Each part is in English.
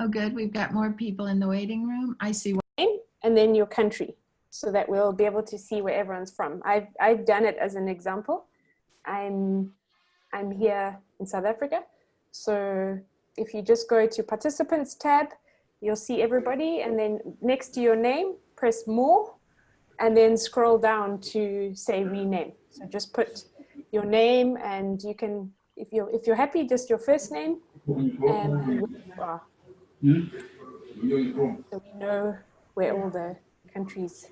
Oh, good. We've got more people in the waiting room. I see. And then your country, so that we'll be able to see where everyone's from. I've done it as an example. I'm here in South Africa. So if you just go to participants tab, you'll see everybody, and then next to your name, press more, and then scroll down to say rename. So just put your name, and you can, if you're happy, just your first name and where you are. So we know where all the countries.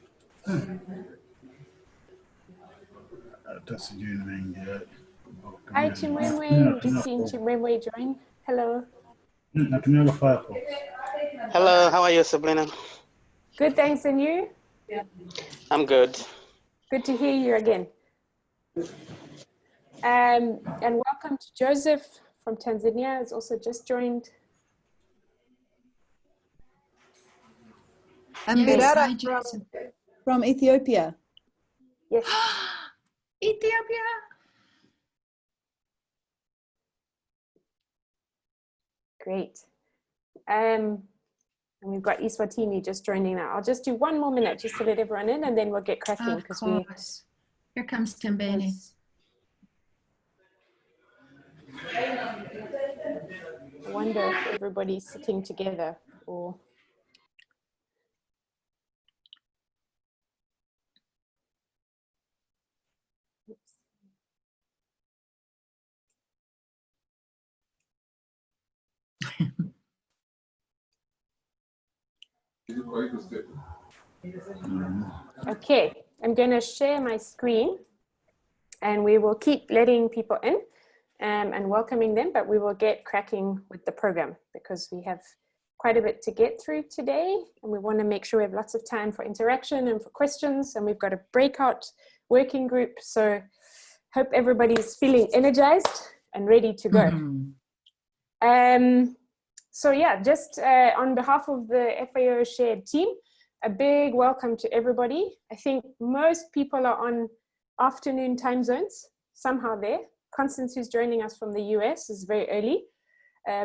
Hi Chimwemwe, just seen Chimwemwe join. Hello. Hello, how are you, Sabrina? Good, thanks, and you? I'm good. Good to hear you again. And welcome to Joseph from Tanzania, has also just joined. And Birara from Ethiopia. Yes. Ethiopia. Great. And we've got Iswatini just joining now. I'll just do one more minute just to let everyone in, and then we'll get cracking. Of course. Here comes Timbani. I wonder if everybody's sitting together or. Okay, I'm going to share my screen, and we will keep letting people in and welcoming them, but we will get cracking with the program because we have quite a bit to get through today, and we want to make sure we have lots of time for interaction and for questions, and we've got a breakout working group, so hope everybody's feeling energized and ready to go. So yeah, just on behalf of the FAO shared team, a big welcome to everybody. I think most people are on afternoon time zones, somehow there. Constance, who's joining us from the US, is very early,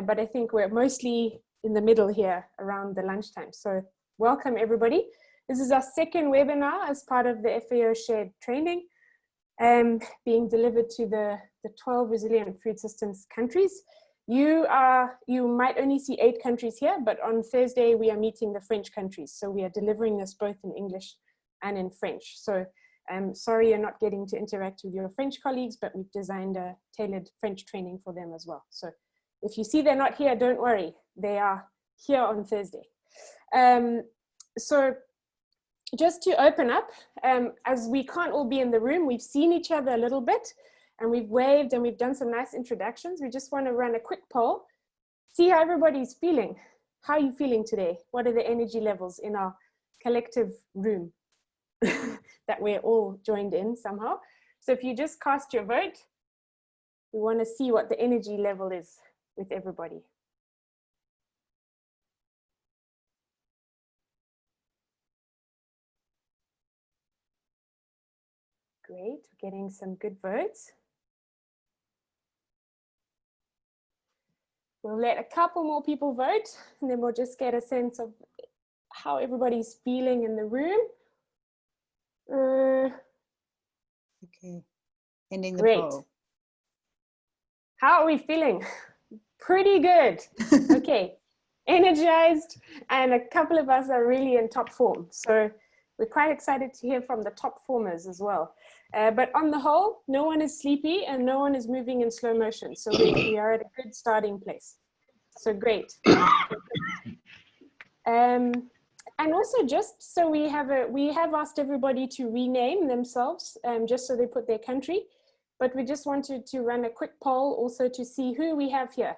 but I think we're mostly in the middle here around the lunchtime. So welcome everybody. This is our second webinar as part of the FAO shared training, being delivered to the 12 resilient food systems countries. You might only see 8 countries here, but on Thursday we are meeting the French countries. So we are delivering this both in English and in French. So I'm sorry you're not getting to interact with your French colleagues, but we've designed a tailored French training for them as well. So if you see they're not here, don't worry. They are here on Thursday. So just to open up, as we can't all be in the room, we've seen each other a little bit, and we've waved and we've done some nice introductions. We just want to run a quick poll, see how everybody's feeling. How are you feeling today? What are the energy levels in our collective room that we're all joined in somehow? So if you just cast your vote, we want to see what the energy level is with everybody. Great, we're getting some good votes. We'll let a couple more people vote, and then we'll just get a sense of how everybody's feeling in the room. Okay, ending the Great. poll. How are we feeling? Pretty good. Okay, energized, and a couple of us are really in top form. So we're quite excited to hear from the top formers as well. But on the whole, no one is sleepy and no one is moving in slow motion. So we are at a good starting place. So great. And also just so we have asked everybody to rename themselves just so they put their country. But we just wanted to run a quick poll also to see who we have here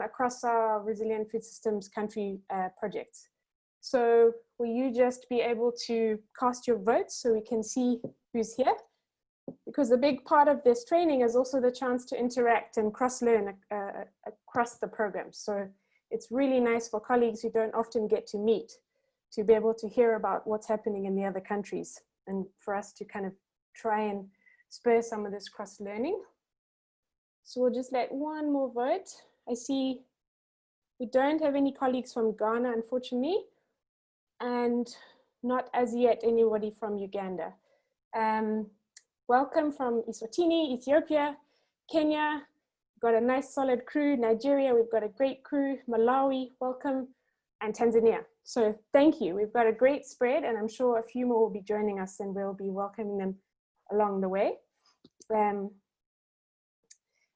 across our Resilient Food Systems country projects. So will you just be able to cast your votes so we can see who's here? Because a big part of this training is also the chance to interact and cross-learn across the program. So it's really nice for colleagues who don't often get to meet to be able to hear about what's happening in the other countries, and for us to kind of try and spur some of this cross-learning. So we'll just let one more vote. I see We don't have any colleagues from Ghana, unfortunately, and not as yet anybody from Uganda. Welcome from Eswatini, Ethiopia, Kenya. We've got a nice solid crew. Nigeria, we've got a great crew. Malawi, welcome, and Tanzania. So thank you. We've got a great spread, and I'm sure a few more will be joining us, and we'll be welcoming them along the way.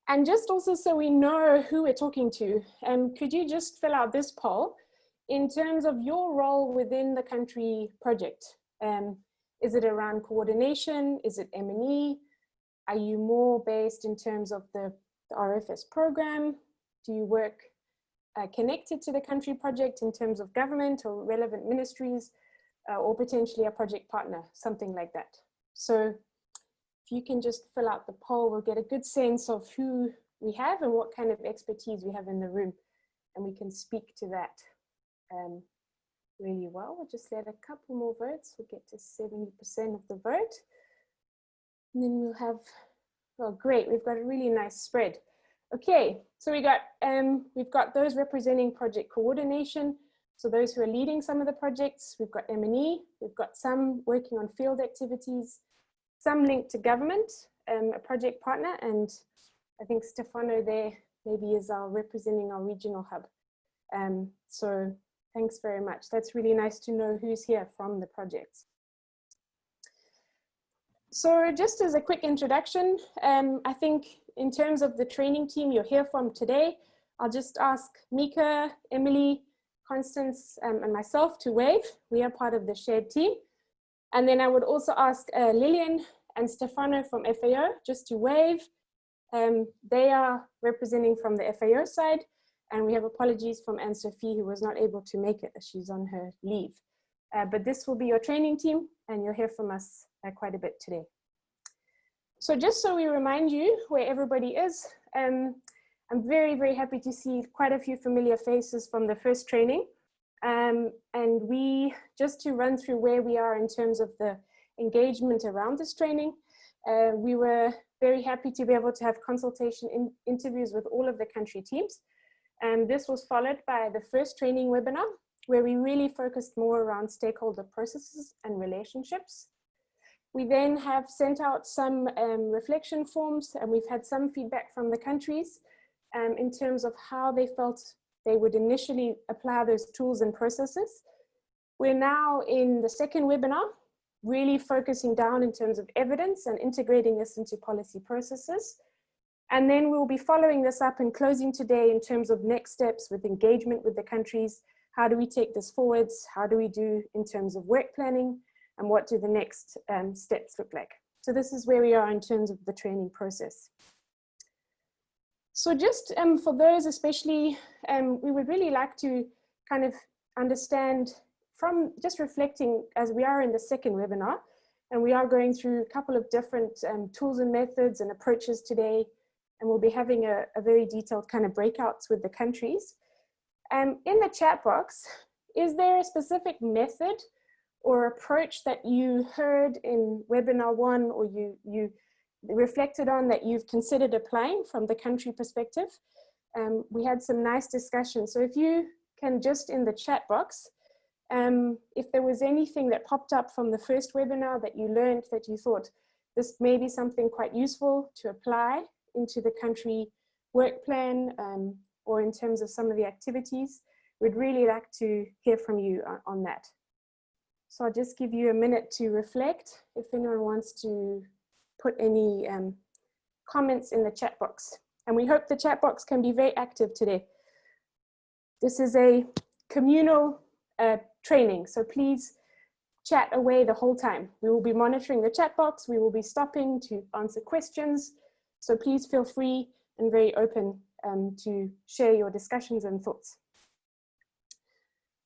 And just also so we know who we're talking to, could you just fill out this poll in terms of your role within the country project? Is it around coordination? Is it M&E? Are you more based in terms of the RFS program? Do you work connected to the country project in terms of government or relevant ministries, or potentially a project partner, something like that? So if you can just fill out the poll, we'll get a good sense of who we have and what kind of expertise we have in the room, and we can speak to that really well. We'll just let a couple more votes. We'll get to 70% of the vote. And then we'll have, oh great, we've got a really nice spread. Okay, so we've got those representing project coordination. So those who are leading some of the projects, we've got M&E, we've got some working on field activities, some linked to government, a project partner, and I think Stefano there maybe is representing our regional hub. So thanks very much. That's really nice to know who's here from the projects. So just as a quick introduction, I think in terms of the training team you'll hear from today, I'll just ask Mika, Emily, Constance, and myself to wave. We are part of the shared team. And then I would also ask Lillian and Stefano from FAO just to wave. They are representing from the FAO side, and we have apologies from Anne-Sophie, who was not able to make it as she's on her leave. But this will be your training team, and you'll hear from us quite a bit today. So just so we remind you where everybody is, I'm very, very happy to see quite a few familiar faces from the first training. And we, just to run through where we are in terms of the engagement around this training, we were very happy to be able to have consultation interviews with all of the country teams. And this was followed by the first training webinar, where we really focused more around stakeholder processes and relationships. We then have sent out some reflection forms, and we've had some feedback from the countries in terms of how they felt they would initially apply those tools and processes. We're now in the second webinar, really focusing down in terms of evidence and integrating this into policy processes. And then we'll be following this up and closing today in terms of next steps with engagement with the countries. How do we take this forwards? How do we do in terms of work planning? And what do the next steps look like? So this is where we are in terms of the training process. So just for those especially, we would really like to kind of understand from just reflecting as we are in the second webinar, and we are going through a couple of different tools and methods and approaches today, and we'll be having a very detailed kind of breakouts with the countries. In the chat box, is there a specific method or approach that you heard in webinar one, or you reflected on that you've considered applying from the country perspective? We had some nice discussions. So if you can just in the chat box, if there was anything that popped up from the first webinar that you learned that you thought this may be something quite useful to apply into the country work plan, or in terms of some of the activities, we'd really like to hear from you on that. So I'll just give you a minute to reflect if anyone wants to put any comments in the chat box. And we hope the chat box can be very active today. This is a communal training, so please chat away the whole time. We will be monitoring the chat box. We will be stopping to answer questions. So please feel free and very open to share your discussions and thoughts.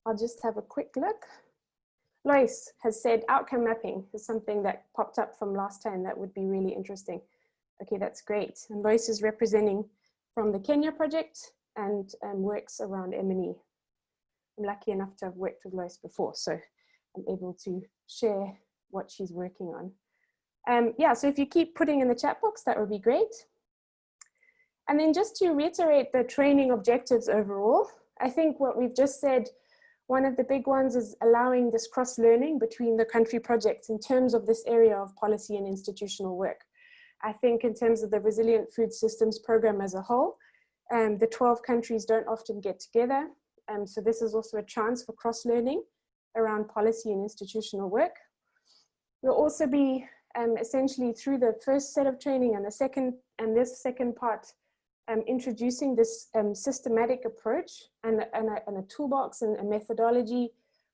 I'll just have a quick look. Lois has said outcome mapping is something that popped up from last time that would be really interesting. Okay, that's great. And Lois is representing from the Kenya project and works around M&E. I'm lucky enough to have worked with Lois before, so I'm able to share what she's working on. Yeah, so if you keep putting in the chat box, that would be great. And then just to reiterate the training objectives overall, I think what we've just said, one of the big ones is allowing this cross-learning between the country projects in terms of this area of policy and institutional work. I think in terms of the Resilient Food Systems Program as a whole, the 12 countries don't often get together. So this is also a chance for cross-learning around policy and institutional work. We'll also be essentially through the first set of training and this second part, introducing this systematic approach and a toolbox and a methodology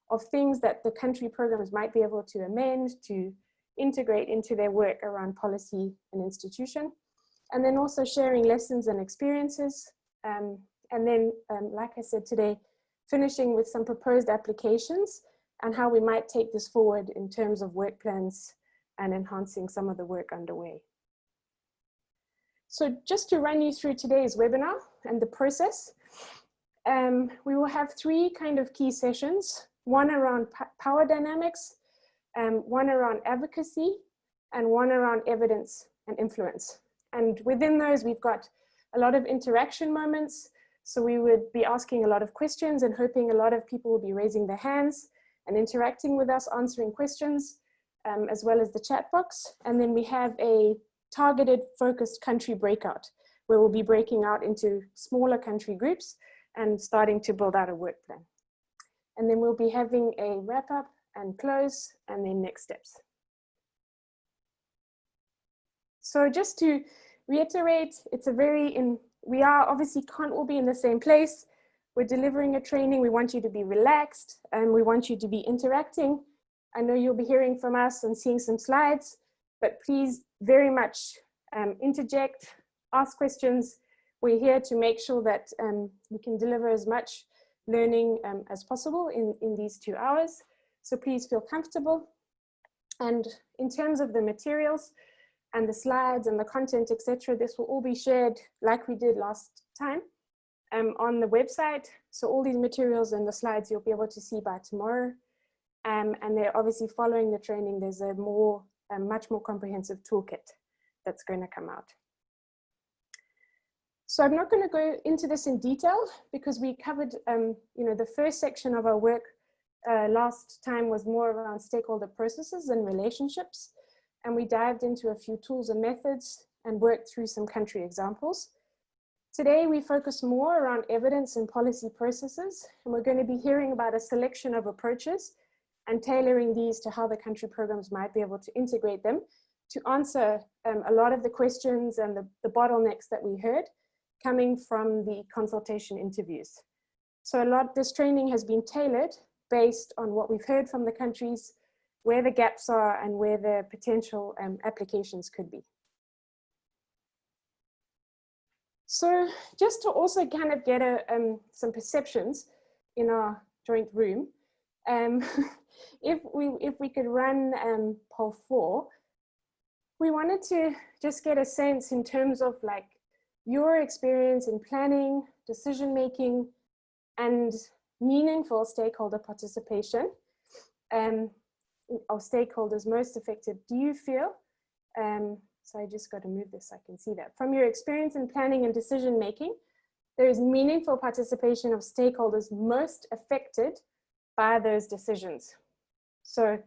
of things that the country programs might be able to amend, to integrate into their work around policy and institution. And then also sharing lessons and experiences. And then, like I said today, finishing with some proposed applications and how we might take this forward in terms of work plans and enhancing some of the work underway. So just to run you through today's webinar and the process, we will have three kind of key sessions, one around power dynamics, one around advocacy, and one around evidence and influence. And within those, we've got a lot of interaction moments. So we would be asking a lot of questions and hoping a lot of people will be raising their hands and interacting with us, answering questions, as well as the chat box. And then we have a targeted focused country breakout, where we'll be breaking out into smaller country groups and starting to build out a work plan. And then we'll be having a wrap up and close, and then next steps. So just to reiterate, it's a we are obviously can't all be in the same place. We're delivering a training. We want you to be relaxed and we want you to be interacting. I know you'll be hearing from us and seeing some slides, but please very much interject, ask questions. We're here to make sure that we can deliver as much learning as possible in these 2 hours. So please feel comfortable. And in terms of the materials and the slides and the content, etc., this will all be shared like we did last time on the website. So all these materials and the slides you'll be able to see by tomorrow. And they're obviously following the training. There's a much more comprehensive toolkit that's going to come out. So I'm not going to go into this in detail because we covered, the first section of our work last time was more around stakeholder processes and relationships. And we dived into a few tools and methods and worked through some country examples. Today, we focus more around evidence and policy processes, and we're going to be hearing about a selection of approaches and tailoring these to how the country programs might be able to integrate them to answer a lot of the questions and the bottlenecks that we heard coming from the consultation interviews. So this training has been tailored based on what we've heard from the countries, where the gaps are and where the potential applications could be. So just to also kind of get some perceptions in our joint room, if we could run poll 4, we wanted to just get a sense in terms of like your experience in planning, decision making, and meaningful stakeholder participation. Of stakeholders most affected, do you feel, so I just got to move this so I can see that. From your experience in planning and decision making, there is meaningful participation of stakeholders most affected by those decisions. So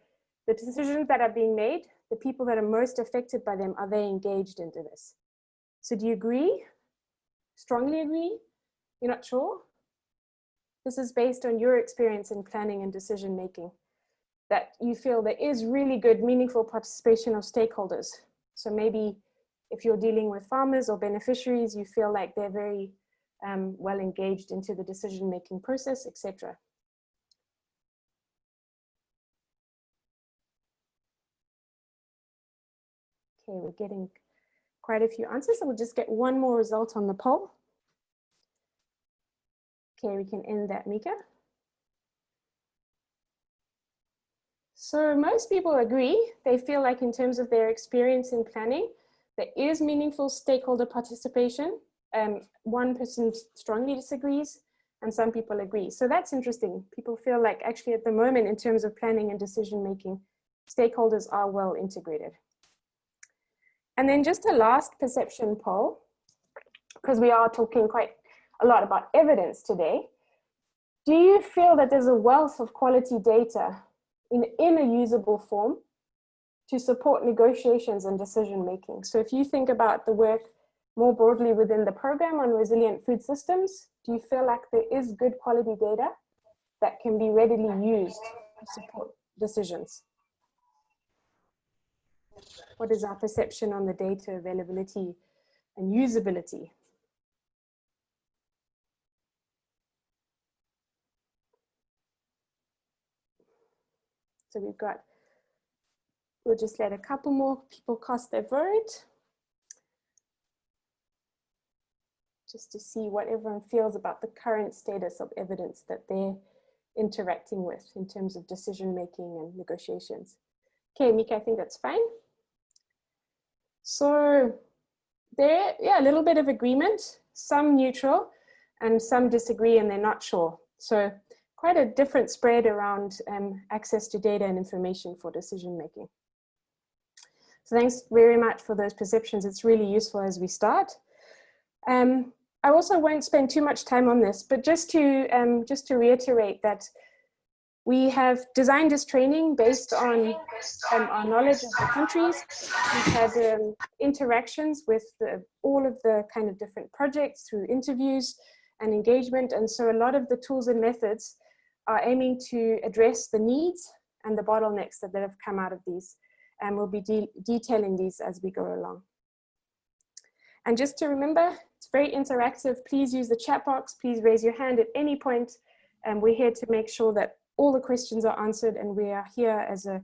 the decisions that are being made, the people that are most affected by them, are they engaged into this? So do you agree? Strongly agree? You're not sure? This is based on your experience in planning and decision making, that you feel there is really good, meaningful participation of stakeholders. So maybe if you're dealing with farmers or beneficiaries, you feel like they're very well engaged into the decision-making process, etc. Okay, we're getting quite a few answers, so we'll just get one more result on the poll. Okay, we can end that, Mika. So most people agree. They feel like in terms of their experience in planning, there is meaningful stakeholder participation. One person strongly disagrees and some people agree. So that's interesting. People feel like actually at the moment in terms of planning and decision making, stakeholders are well integrated. And then just a last perception poll, because we are talking quite a lot about evidence today. do you feel that there's a wealth of quality data in a usable form to support negotiations and decision making? So if you think about the work more broadly within the program on resilient food systems, do you feel like there is good quality data that can be readily used to support decisions? What is our perception on the data availability and usability? So we'll just let a couple more people cast their vote, just to see what everyone feels about the current status of evidence that they're interacting with in terms of decision making and negotiations. Okay, Mika, I think that's fine. So there, yeah, a little bit of agreement, some neutral and some disagree and they're not sure. So quite a different spread around access to data and information for decision making. So thanks very much for those perceptions. It's really useful as we start. I also won't spend too much time on this, but just to reiterate that we have designed this training based on our knowledge of the countries. We've had interactions with all of the kind of different projects through interviews and engagement. And so a lot of the tools and methods are aiming to address the needs and the bottlenecks that have come out of these. And we'll be detailing these as we go along. And just to remember, it's very interactive. Please use the chat box. Please raise your hand at any point. And we're here to make sure that all the questions are answered, and we are here as a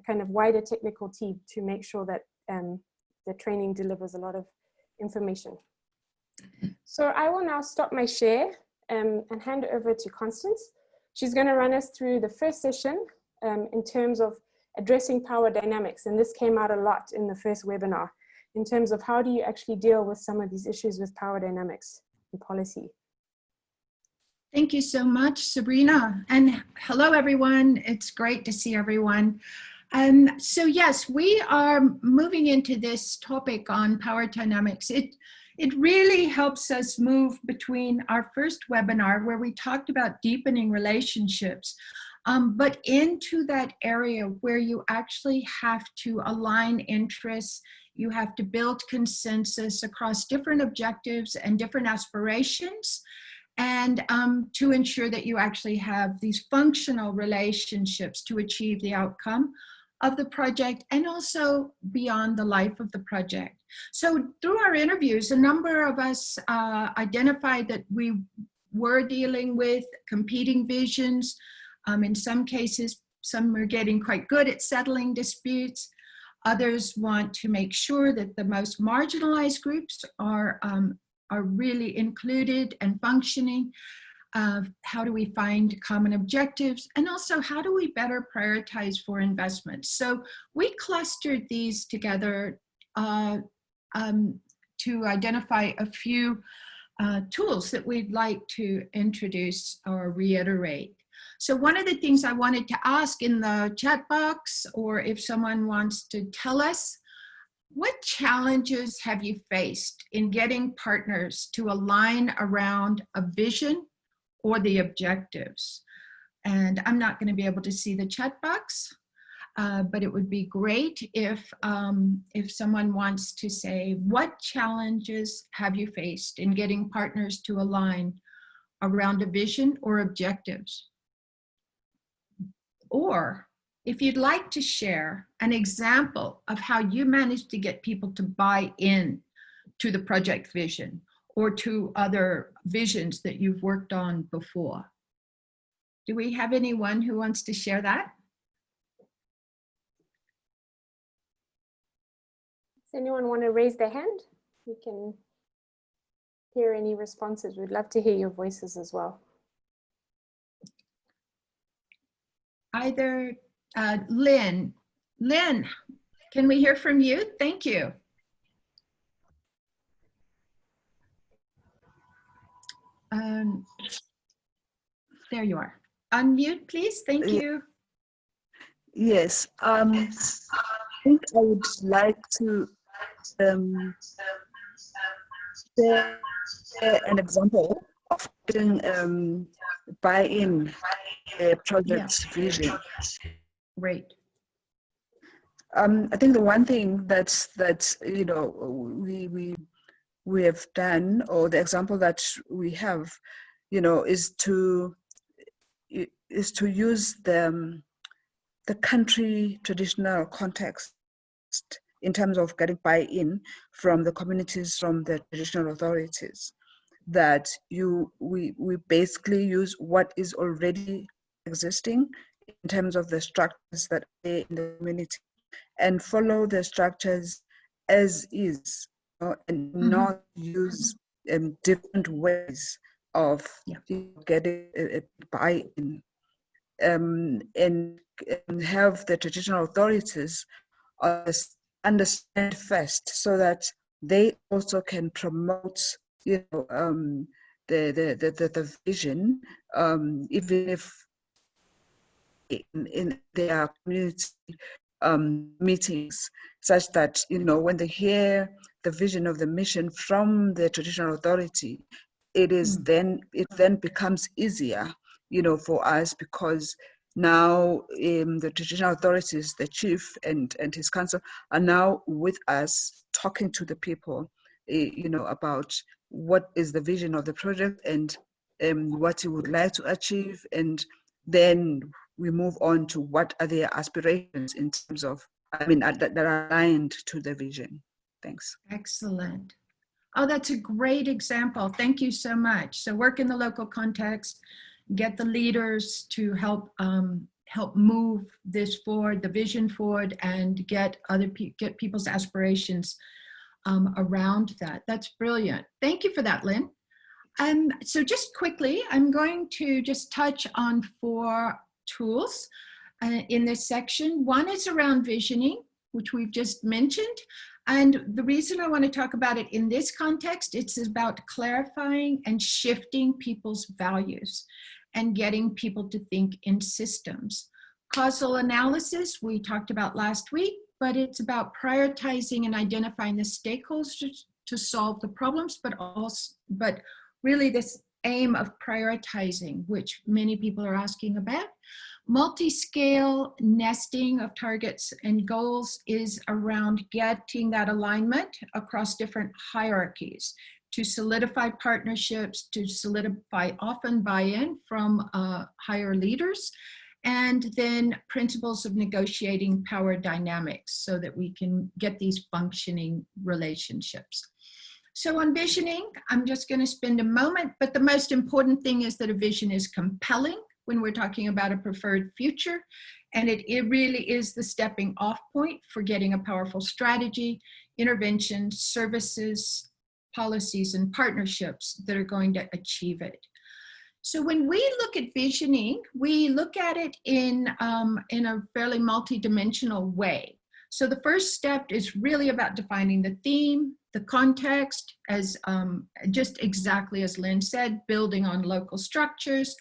kind of wider technical team to make sure that the training delivers a lot of information. So I will now stop my share and hand over to Constance. She's going to run us through the first session in terms of addressing power dynamics. And this came out a lot in the first webinar in terms of how do you actually deal with some of these issues with power dynamics and policy. Thank you so much, Sabrina. And hello, everyone. It's great to see everyone. So yes, we are moving into this topic on power dynamics. It really helps us move between our first webinar where we talked about deepening relationships, but into that area where you actually have to align interests. You have to build consensus across different objectives and different aspirations, and to ensure that you actually have these functional relationships to achieve the outcome of the project and also beyond the life of the project. So through our interviews, a number of us identified that we were dealing with competing visions. In some cases, some are getting quite good at settling disputes. Others want to make sure that the most marginalized groups are really included and functioning. How do we find common objectives? And also, how do we better prioritize for investments? So we clustered these together to identify a few tools that we'd like to introduce or reiterate. So one of the things I wanted to ask in the chat box, or if someone wants to tell us, what challenges have you faced in getting partners to align around a vision or the objectives? And I'm not going to be able to see the chat box, but it would be great if someone wants to say, what challenges have you faced in getting partners to align around a vision or objectives? Or if you'd like to share an example of how you managed to get people to buy in to the project vision or to other visions that you've worked on before. Do we have anyone who wants to share that? Does anyone want to raise their hand? We can hear any responses. We'd love to hear your voices as well. Either Lynn. Lynn, can we hear from you? Thank you. There you are. Unmute, please. Thank you. Yes, I think I would like to share an example of getting buy in a Yeah, project's vision. great. I think the one thing that's you know we have done, or the example that we have, you know, is to use the country traditional context in terms of getting buy-in from the communities, from the traditional authorities. That we basically use what is already existing in terms of the structures that are in the community, and follow the structures as is, and not use different ways of getting a buy-in, and have the traditional authorities understand first, so that they also can promote, you know, the vision, even if in their community meetings, such that, you know, when they hear the vision of the mission from the traditional authority, it then becomes easier, you know, for us, because now the traditional authorities, the chief and his council, are now with us, talking to the people, you know, about what is the vision of the project, and what he would like to achieve, and then we move on to what are their aspirations in terms of, that are aligned to the vision. Thanks. Excellent. Oh, that's a great example. Thank you so much. So work in the local context, get the leaders to help move this forward, the vision forward, and get people's aspirations around that. That's brilliant. Thank you for that, Lynn. So just quickly, I'm going to just touch on 4 tools in this section. One is around visioning, which we've just mentioned. And the reason I want to talk about it in this context, it's about clarifying and shifting people's values and getting people to think in systems. Causal analysis, we talked about last week, but it's about prioritizing and identifying the stakeholders to solve the problems, but really this aim of prioritizing, which many people are asking about. Multi-scale nesting of targets and goals is around getting that alignment across different hierarchies to solidify partnerships, to solidify often buy-in from higher leaders, and then principles of negotiating power dynamics so that we can get these functioning relationships. So on visioning, I'm just going to spend a moment, but the most important thing is that a vision is compelling when we're talking about a preferred future. And it really is the stepping off point for getting a powerful strategy, intervention, services, policies, and partnerships that are going to achieve it. So when we look at visioning, we look at it in a fairly multidimensional way. So the first step is really about defining the theme, the context, as just exactly as Lynn said, building on local structures.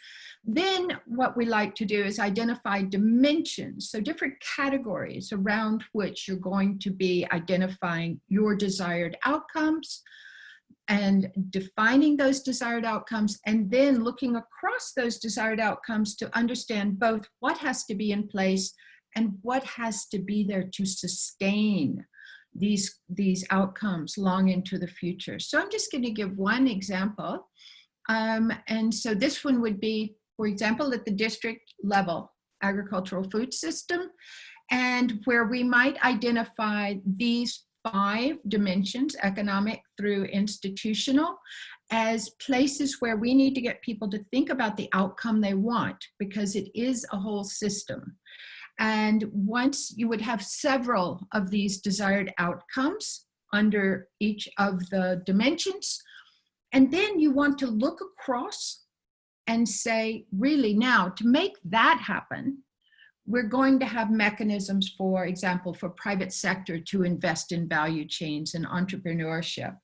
Then what we like to do is identify dimensions, so different categories around which you're going to be identifying your desired outcomes and defining those desired outcomes, and then looking across those desired outcomes to understand both what has to be in place and what has to be there to sustain these outcomes long into the future. So I'm just going to give one example. And so this one would be, for example, at the district level, agricultural food system, and where we might identify these 5 dimensions, economic through institutional, as places where we need to get people to think about the outcome they want, because it is a whole system. And once you would have several of these desired outcomes under each of the dimensions, and then you want to look across and say, really now, to make that happen, we're going to have mechanisms, for example, for private sector to invest in value chains and entrepreneurship.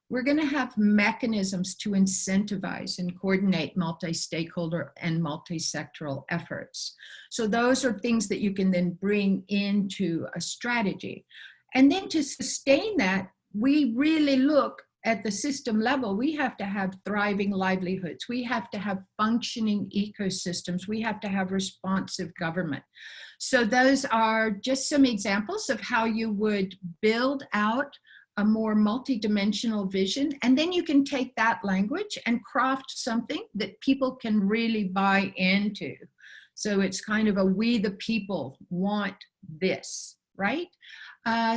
We're going to have mechanisms to incentivize and coordinate multi-stakeholder and multi-sectoral efforts. So those are things that you can then bring into a strategy. And then to sustain that, we really look at the system level, we have to have thriving livelihoods. We have to have functioning ecosystems. We have to have responsive government. So those are just some examples of how you would build out a more multidimensional vision. And then you can take that language and craft something that people can really buy into. So it's kind of a we the people want this, right?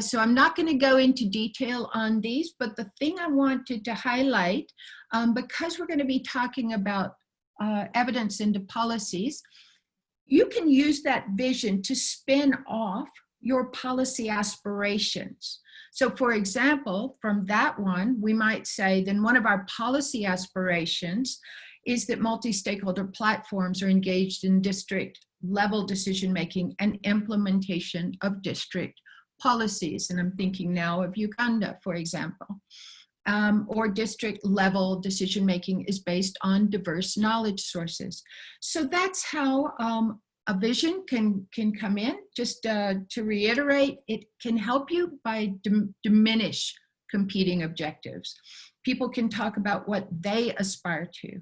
So I'm not going to go into detail on these, but the thing I wanted to highlight, because we're going to be talking about evidence into policies, you can use that vision to spin off your policy aspirations. So for example, from that one, we might say then one of our policy aspirations is that multi-stakeholder platforms are engaged in district level decision-making and implementation of district policies. And I'm thinking now of Uganda, for example. Or district level decision-making is based on diverse knowledge sources. So that's how a vision can come in. Just to reiterate, it can help you by diminish competing objectives. People can talk about what they aspire to.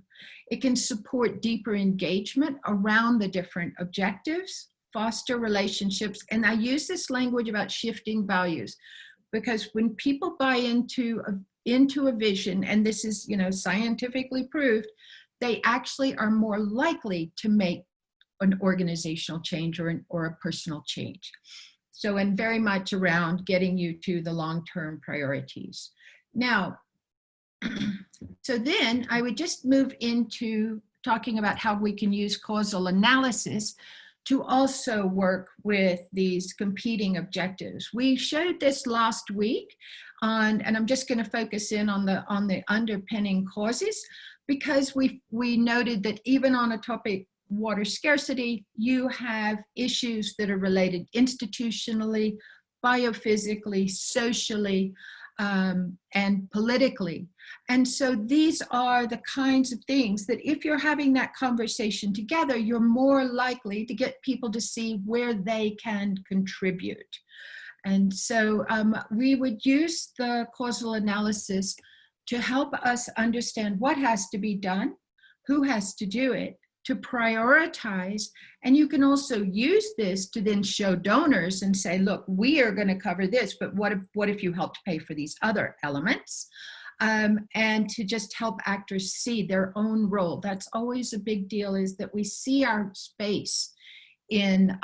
It can support deeper engagement around the different objectives, foster relationships, and I use this language about shifting values, because when people buy into a vision, and this is, scientifically proved, they actually are more likely to make an organizational change or a personal change. So, and very much around getting you to the long-term priorities. Now, so then I would just move into talking about how we can use causal analysis to also work with these competing objectives. We showed this last week and I'm just going to focus in on the underpinning causes, because we noted that even on a topic, water scarcity, you have issues that are related institutionally, biophysically, socially, and politically. And so these are the kinds of things that if you're having that conversation together, you're more likely to get people to see where they can contribute. And so we would use the causal analysis to help us understand what has to be done, who has to do it, to prioritize. And you can also use this to then show donors and say, look, we are going to cover this, but what if you helped pay for these other elements? And to just help actors see their own role. That's always a big deal, is that we see our space in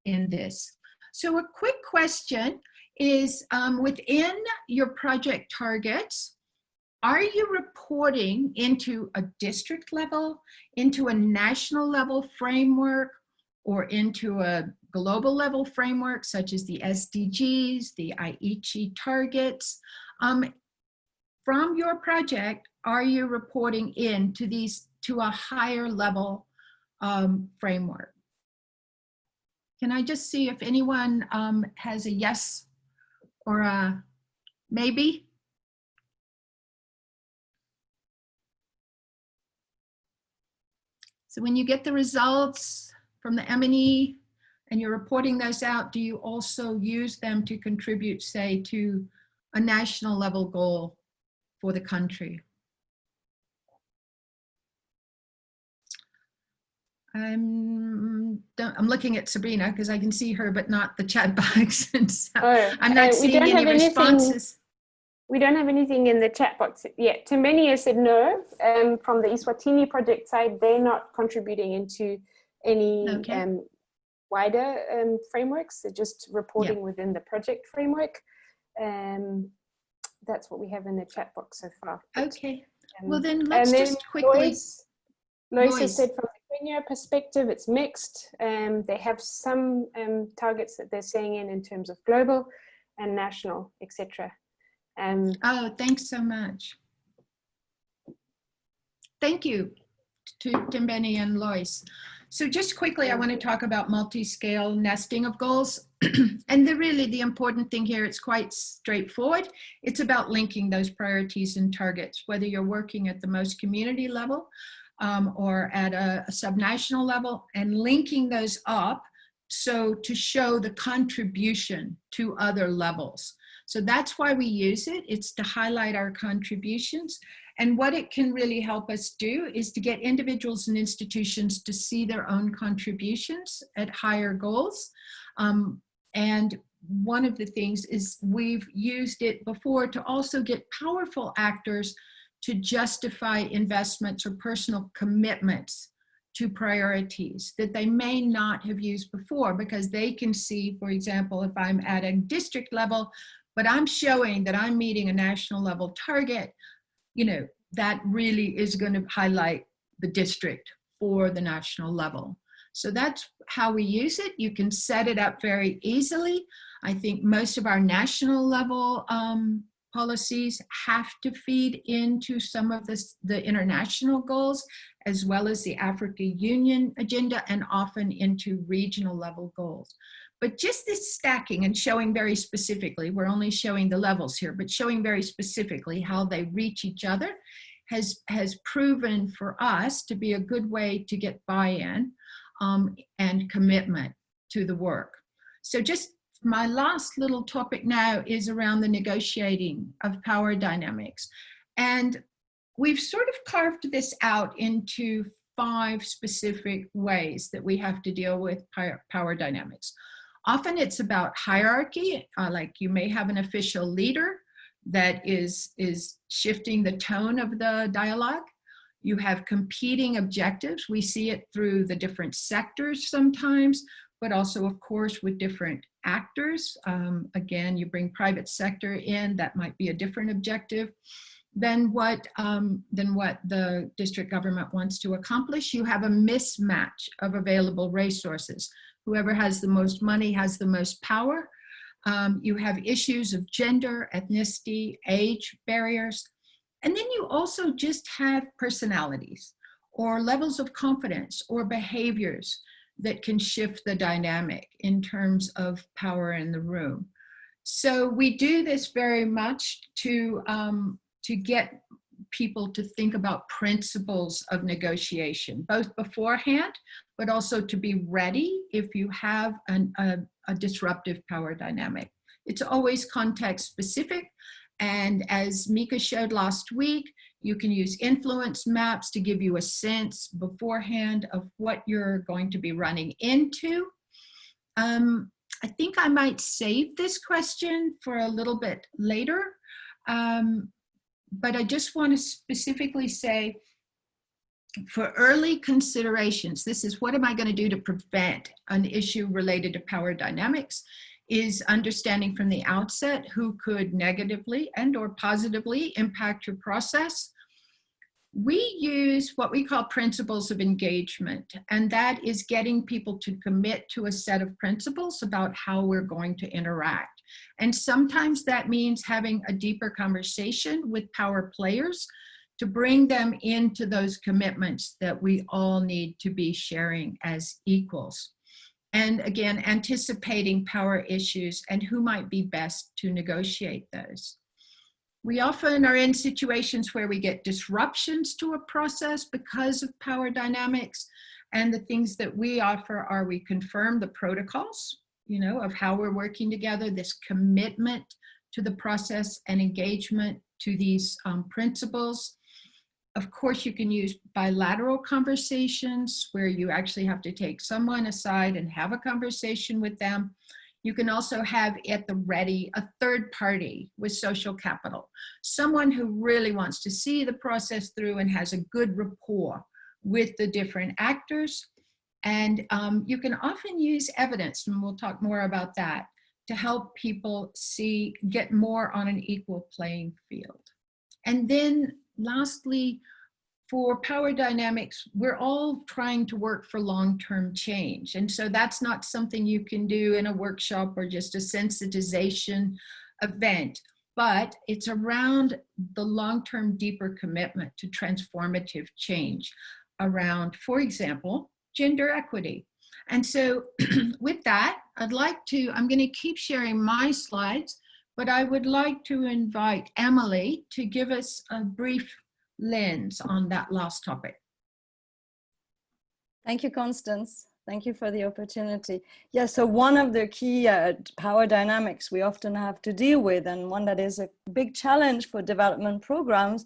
this. So a quick question is, within your project targets, are you reporting into a district level, into a national level framework, or into a global level framework, such as the SDGs, the Aichi targets? From your project, are you reporting into to a higher level framework? Can I just see if anyone has a yes or a maybe? So when you get the results from the M&E and you're reporting those out, do you also use them to contribute, say, to a national level goal for the country? I'm looking at Sabrina because I can see her, but not the chat box. And so I'm not seeing any responses. We don't have anything in the chat box yet. Timbeni has said no. From the Eswatini project side, they're not contributing into any wider frameworks. They're just reporting within the project framework. That's what we have in the chat box so far. Okay. Well, then let's just quickly. Lois has said from the Kenya perspective, it's mixed. They have some targets that they're saying in terms of global and national, etc. Oh, thanks so much. Thank you to Timbeni and Lois. So just quickly, I want to talk about multi-scale nesting of goals. And really the important thing here, it's quite straightforward. It's about linking those priorities and targets, whether you're working at the most community level or at a subnational level, and linking those up so to show the contribution to other levels. So that's why we use it. It's to highlight our contributions. And what it can really help us do is to get individuals and institutions to see their own contributions at higher goals. And one of the things is we've used it before to also get powerful actors to justify investments or personal commitments to priorities that they may not have used before, because they can see, for example, if I'm at a district level, but I'm showing that I'm meeting a national level target, you know, that really is going to highlight the district for the national level. So that's how we use it. You can set it up very easily. I think most of our national level policies have to feed into some of the international goals, as well as the Africa Union agenda, and often into regional level goals. But just this stacking and showing very specifically, we're only showing the levels here, but showing very specifically how they reach each other has proven for us to be a good way to get buy-in and commitment to the work. So just my last little topic now is around the negotiating of power dynamics. And we've sort of carved this out into 5 specific ways that we have to deal with power dynamics. Often it's about hierarchy, like you may have an official leader that is shifting the tone of the dialogue. You have competing objectives. We see it through the different sectors sometimes, but also, of course, with different actors. Again, you bring private sector in, that might be a different objective than what the district government wants to accomplish. You have a mismatch of available resources. Whoever has the most money has the most power. You have issues of gender, ethnicity, age barriers. And then you also just have personalities or levels of confidence or behaviors that can shift the dynamic in terms of power in the room. So we do this very much to get people to think about principles of negotiation, both beforehand, but also to be ready if you have a disruptive power dynamic. It's always context specific. And as Mika showed last week, you can use influence maps to give you a sense beforehand of what you're going to be running into. I think I might save this question for a little bit later. But I just want to specifically say, for early considerations, this is what am I going to do to prevent an issue related to power dynamics, is understanding from the outset who could negatively and or positively impact your process. We use what we call principles of engagement, and that is getting people to commit to a set of principles about how we're going to interact. And sometimes that means having a deeper conversation with power players to bring them into those commitments that we all need to be sharing as equals. And again, anticipating power issues and who might be best to negotiate those. We often are in situations where we get disruptions to a process because of power dynamics. And the things that we offer are we confirm the protocols, you know, of how we're working together, this commitment to the process and engagement to these principles. Of course, you can use bilateral conversations where you actually have to take someone aside and have a conversation with them. You can also have at the ready a third party with social capital, someone who really wants to see the process through and has a good rapport with the different actors. And you can often use evidence, and we'll talk more about that, to help people get more on an equal playing field. And then lastly, for power dynamics, we're all trying to work for long-term change. And so that's not something you can do in a workshop or just a sensitization event, but it's around the long-term deeper commitment to transformative change around, for example, gender equity. And so with that, I'm going to keep sharing my slides, but I would like to invite Emily to give us a brief lens on that last topic. Thank you, Constance. Thank you for the opportunity. Yeah, so one of the key power dynamics we often have to deal with, and one that is a big challenge for development programs,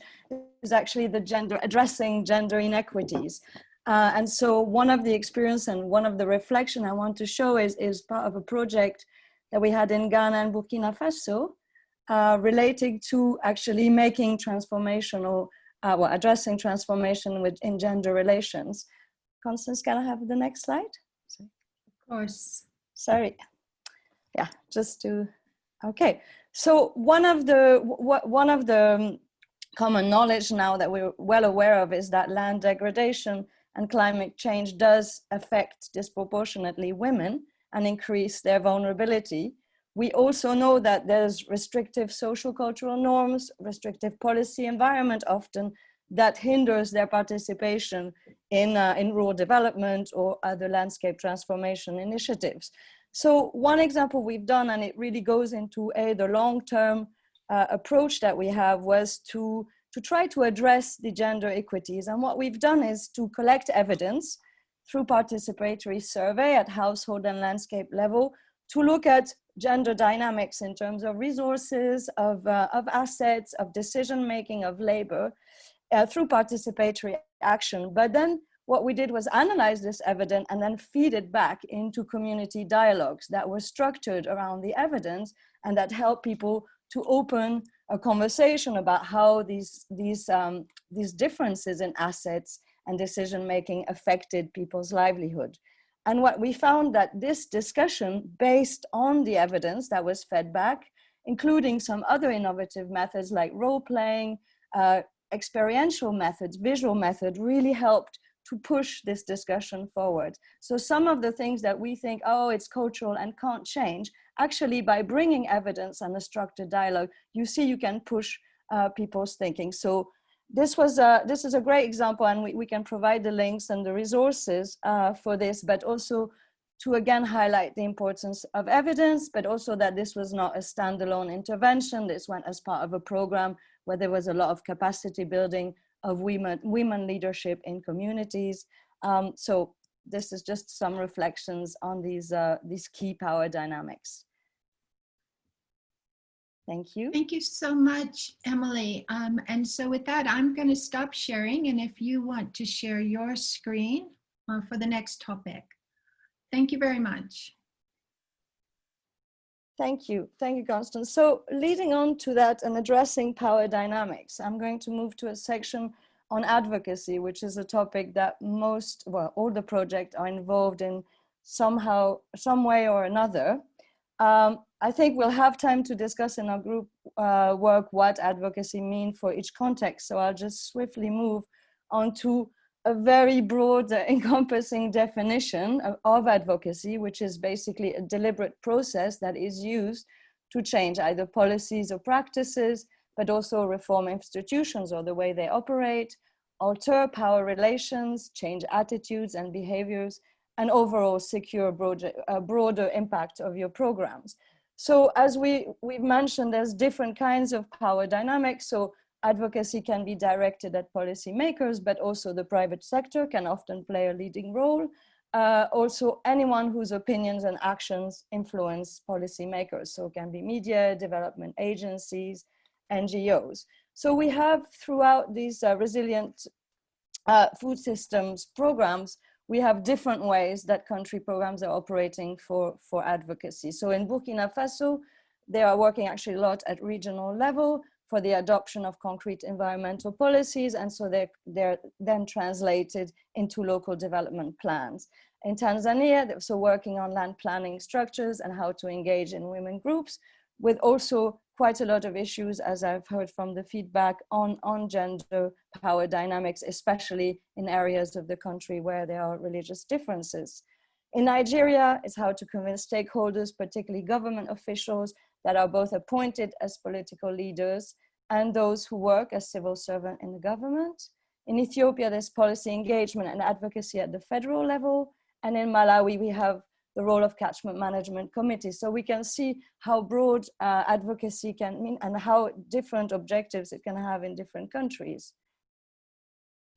is actually addressing gender inequities. And so one of the experience and one of the reflection I want to show is part of a project that we had in Ghana and Burkina Faso, relating to actually making transformational, addressing transformation in gender relations. Constance, can I have the next slide? Of course. Sorry. Yeah, just to, okay. So one of the common knowledge now that we're well aware of is that land degradation and climate change does affect disproportionately women and increase their vulnerability. We also know that there's restrictive social cultural norms, restrictive policy environment often that hinders their participation in rural development or other landscape transformation initiatives. So one example we've done, and it really goes into the long-term approach that we have, was to try to address the gender equities. And what we've done is to collect evidence through participatory survey at household and landscape level to look at gender dynamics in terms of resources, of assets, of decision-making, of labor, through participatory action. But then what we did was analyze this evidence and then feed it back into community dialogues that were structured around the evidence and that help people to open a conversation about how these differences in assets and decision-making affected people's livelihood. And what we found that this discussion based on the evidence that was fed back, including some other innovative methods like role-playing, experiential methods, visual method, really helped to push this discussion forward. So some of the things that we think, oh, it's cultural and can't change, actually by bringing evidence and a structured dialogue, you see you can push people's thinking. So this is a great example, and we can provide the links and the resources for this, but also to again highlight the importance of evidence, but also that this was not a standalone intervention. This went as part of a program where there was a lot of capacity building of women leadership in communities. So this is just some reflections on these key power dynamics. Thank you. Thank you so much, Emily. And so with that, I'm going to stop sharing. And if you want to share your screen for the next topic. Thank you very much. Thank you, Constance. So leading on to that and addressing power dynamics, I'm going to move to a section on advocacy, which is a topic that all the projects are involved in somehow, some way or another. I think we'll have time to discuss in our group work what advocacy means for each context. So I'll just swiftly move on to a very broad encompassing definition of advocacy, which is basically a deliberate process that is used to change either policies or practices, but also reform institutions or the way they operate, alter power relations, change attitudes and behaviors, and overall secure a broader impact of your programs. So as we've mentioned, there's different kinds of power dynamics. So advocacy can be directed at policymakers, but also the private sector can often play a leading role. Also anyone whose opinions and actions influence policymakers. So it can be media, development agencies, NGOs. So we have throughout these resilient food systems programs, we have different ways that country programs are operating for advocacy. So in Burkina Faso, they are working actually a lot at regional level for the adoption of concrete environmental policies, and so they're then translated into local development plans. In Tanzania, they're also working on land planning structures and how to engage in women groups, with also quite a lot of issues, as I've heard from the feedback, on gender power dynamics, especially in areas of the country where there are religious differences. In Nigeria, it's how to convince stakeholders, particularly government officials, that are both appointed as political leaders and those who work as civil servants in the government. In Ethiopia, there's policy engagement and advocacy at the federal level. And in Malawi, we have the role of catchment management committees. So we can see how broad advocacy can mean and how different objectives it can have in different countries.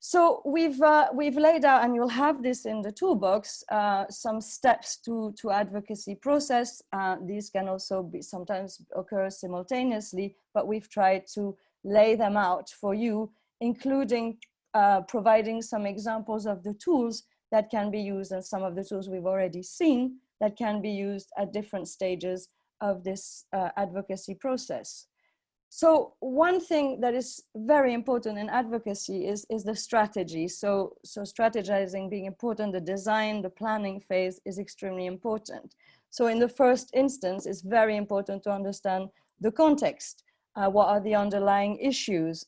So we've laid out, and you'll have this in the toolbox, some steps to advocacy process. These can also be sometimes occur simultaneously, but we've tried to lay them out for you, including providing some examples of the tools that can be used, and some of the tools we've already seen that can be used at different stages of this advocacy process. So one thing that is very important in advocacy is the strategy. So strategizing being important, the design, the planning phase is extremely important. So in the first instance, it's very important to understand the context. What are the underlying issues?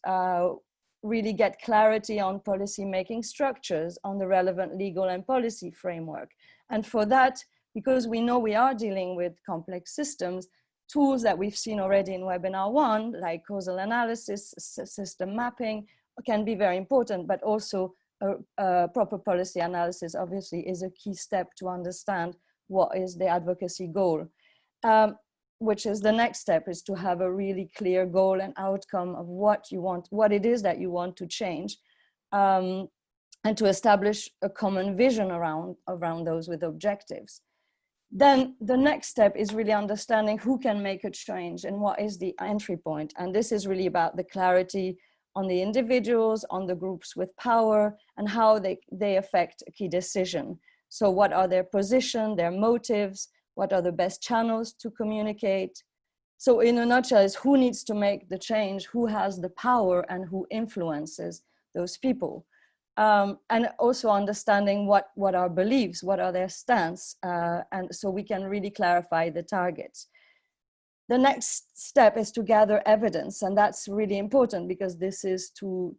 Really get clarity on policy making structures, on the relevant legal and policy framework. And for that, because we know we are dealing with complex systems, tools that we've seen already in webinar 1, like causal analysis, system mapping, can be very important, but also proper policy analysis obviously is a key step to understand what is the advocacy goal, which is the next step, is to have a really clear goal and outcome of what you want, what it is that you want to change, and to establish a common vision around those with objectives. Then the next step is really understanding who can make a change and what is the entry point. And this is really about the clarity on the individuals, on the groups with power, and how they affect a key decision. So what are their position, their motives, what are the best channels to communicate? So in a nutshell, is who needs to make the change, who has the power, and who influences those people. And also understanding what are beliefs, what are their stance, and so we can really clarify the targets. The next step is to gather evidence, and that's really important because this is going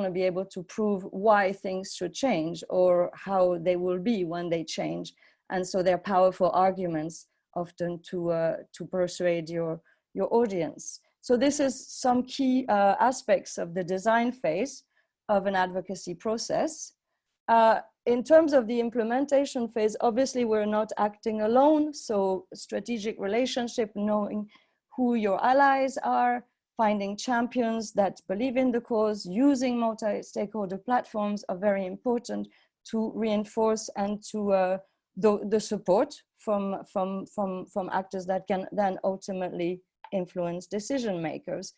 to be able to prove why things should change or how they will be when they change. And so they're powerful arguments often to persuade your audience. So this is some key aspects of the design phase of an advocacy process. In terms of the implementation phase, obviously we're not acting alone. So strategic relationship, knowing who your allies are, finding champions that believe in the cause, using multi-stakeholder platforms are very important to reinforce and to the support from actors that can then ultimately influence decision makers.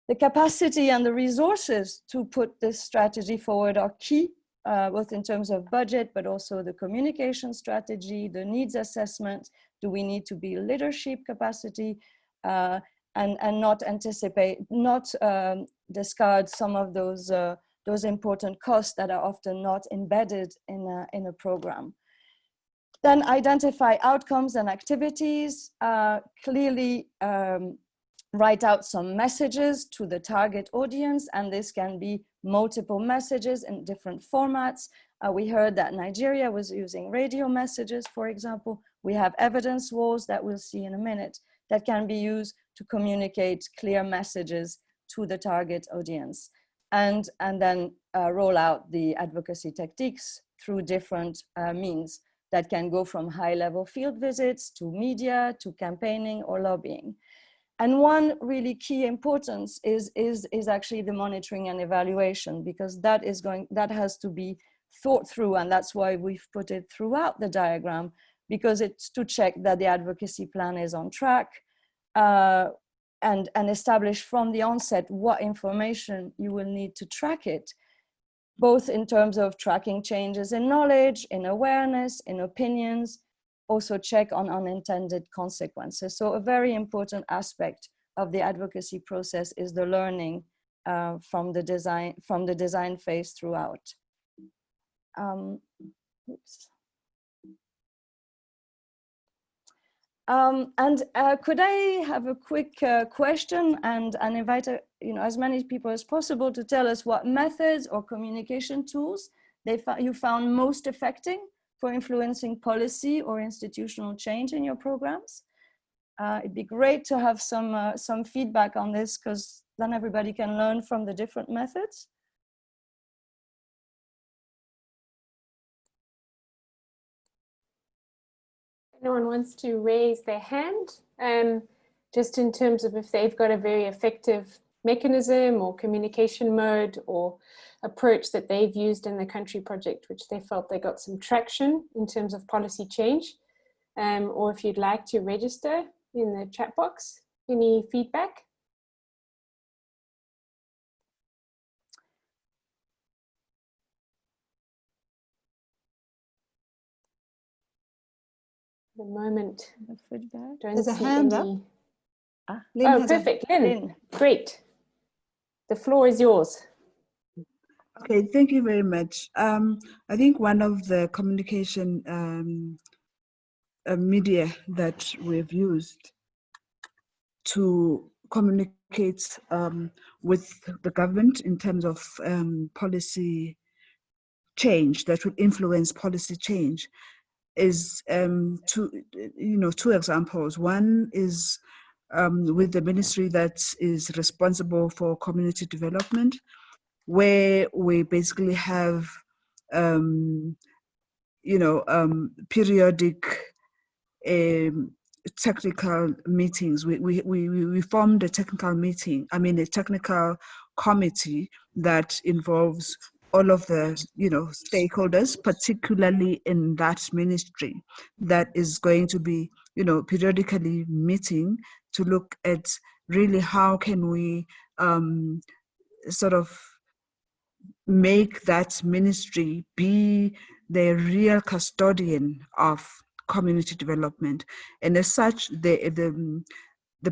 The capacity and the resources to put this strategy forward are key, both in terms of budget, but also the communication strategy, the needs assessment. Do we need to be leadership capacity, and not discard some of those important costs that are often not embedded in a program. Then identify outcomes and activities, clearly write out some messages to the target audience, and this can be multiple messages in different formats. We heard that Nigeria was using radio messages, for example. We have evidence walls that we'll see in a minute that can be used to communicate clear messages to the target audience, and then roll out the advocacy techniques through different means that can go from high-level field visits to media to campaigning or lobbying. And one really key importance is actually the monitoring and evaluation, because that has to be thought through, and that's why we've put it throughout the diagram, because it's to check that the advocacy plan is on track, and establish from the onset what information you will need to track it, both in terms of tracking changes in knowledge, in awareness, in opinions. Also check on unintended consequences. So a very important aspect of the advocacy process is the learning from the design phase throughout. Could I have a quick question and invite as many people as possible to tell us what methods or communication tools you found most effective for influencing policy or institutional change in your programs? It'd be great to have some feedback on this, because then everybody can learn from the different methods. Anyone wants to raise their hand, just in terms of if they've got a very effective mechanism or communication mode or approach that they've used in the country project, which they felt they got some traction in terms of policy change. Or if you'd like to register in the chat box, any feedback? The moment, don't There's a see hand any. up. Lynn Oh, has a- perfect, Lynn, great. The floor is yours. Okay, thank you very much. I think one of the communication media that we've used to communicate with the government in terms of policy change that would influence policy change is two examples. One is with the ministry that is responsible for community development, where we basically have periodic technical meetings. We formed a technical meeting, a technical committee that involves all of the stakeholders, particularly in that ministry, that is going to be periodically meeting to look at really how can we sort of make that ministry be the real custodian of community development. And as such, the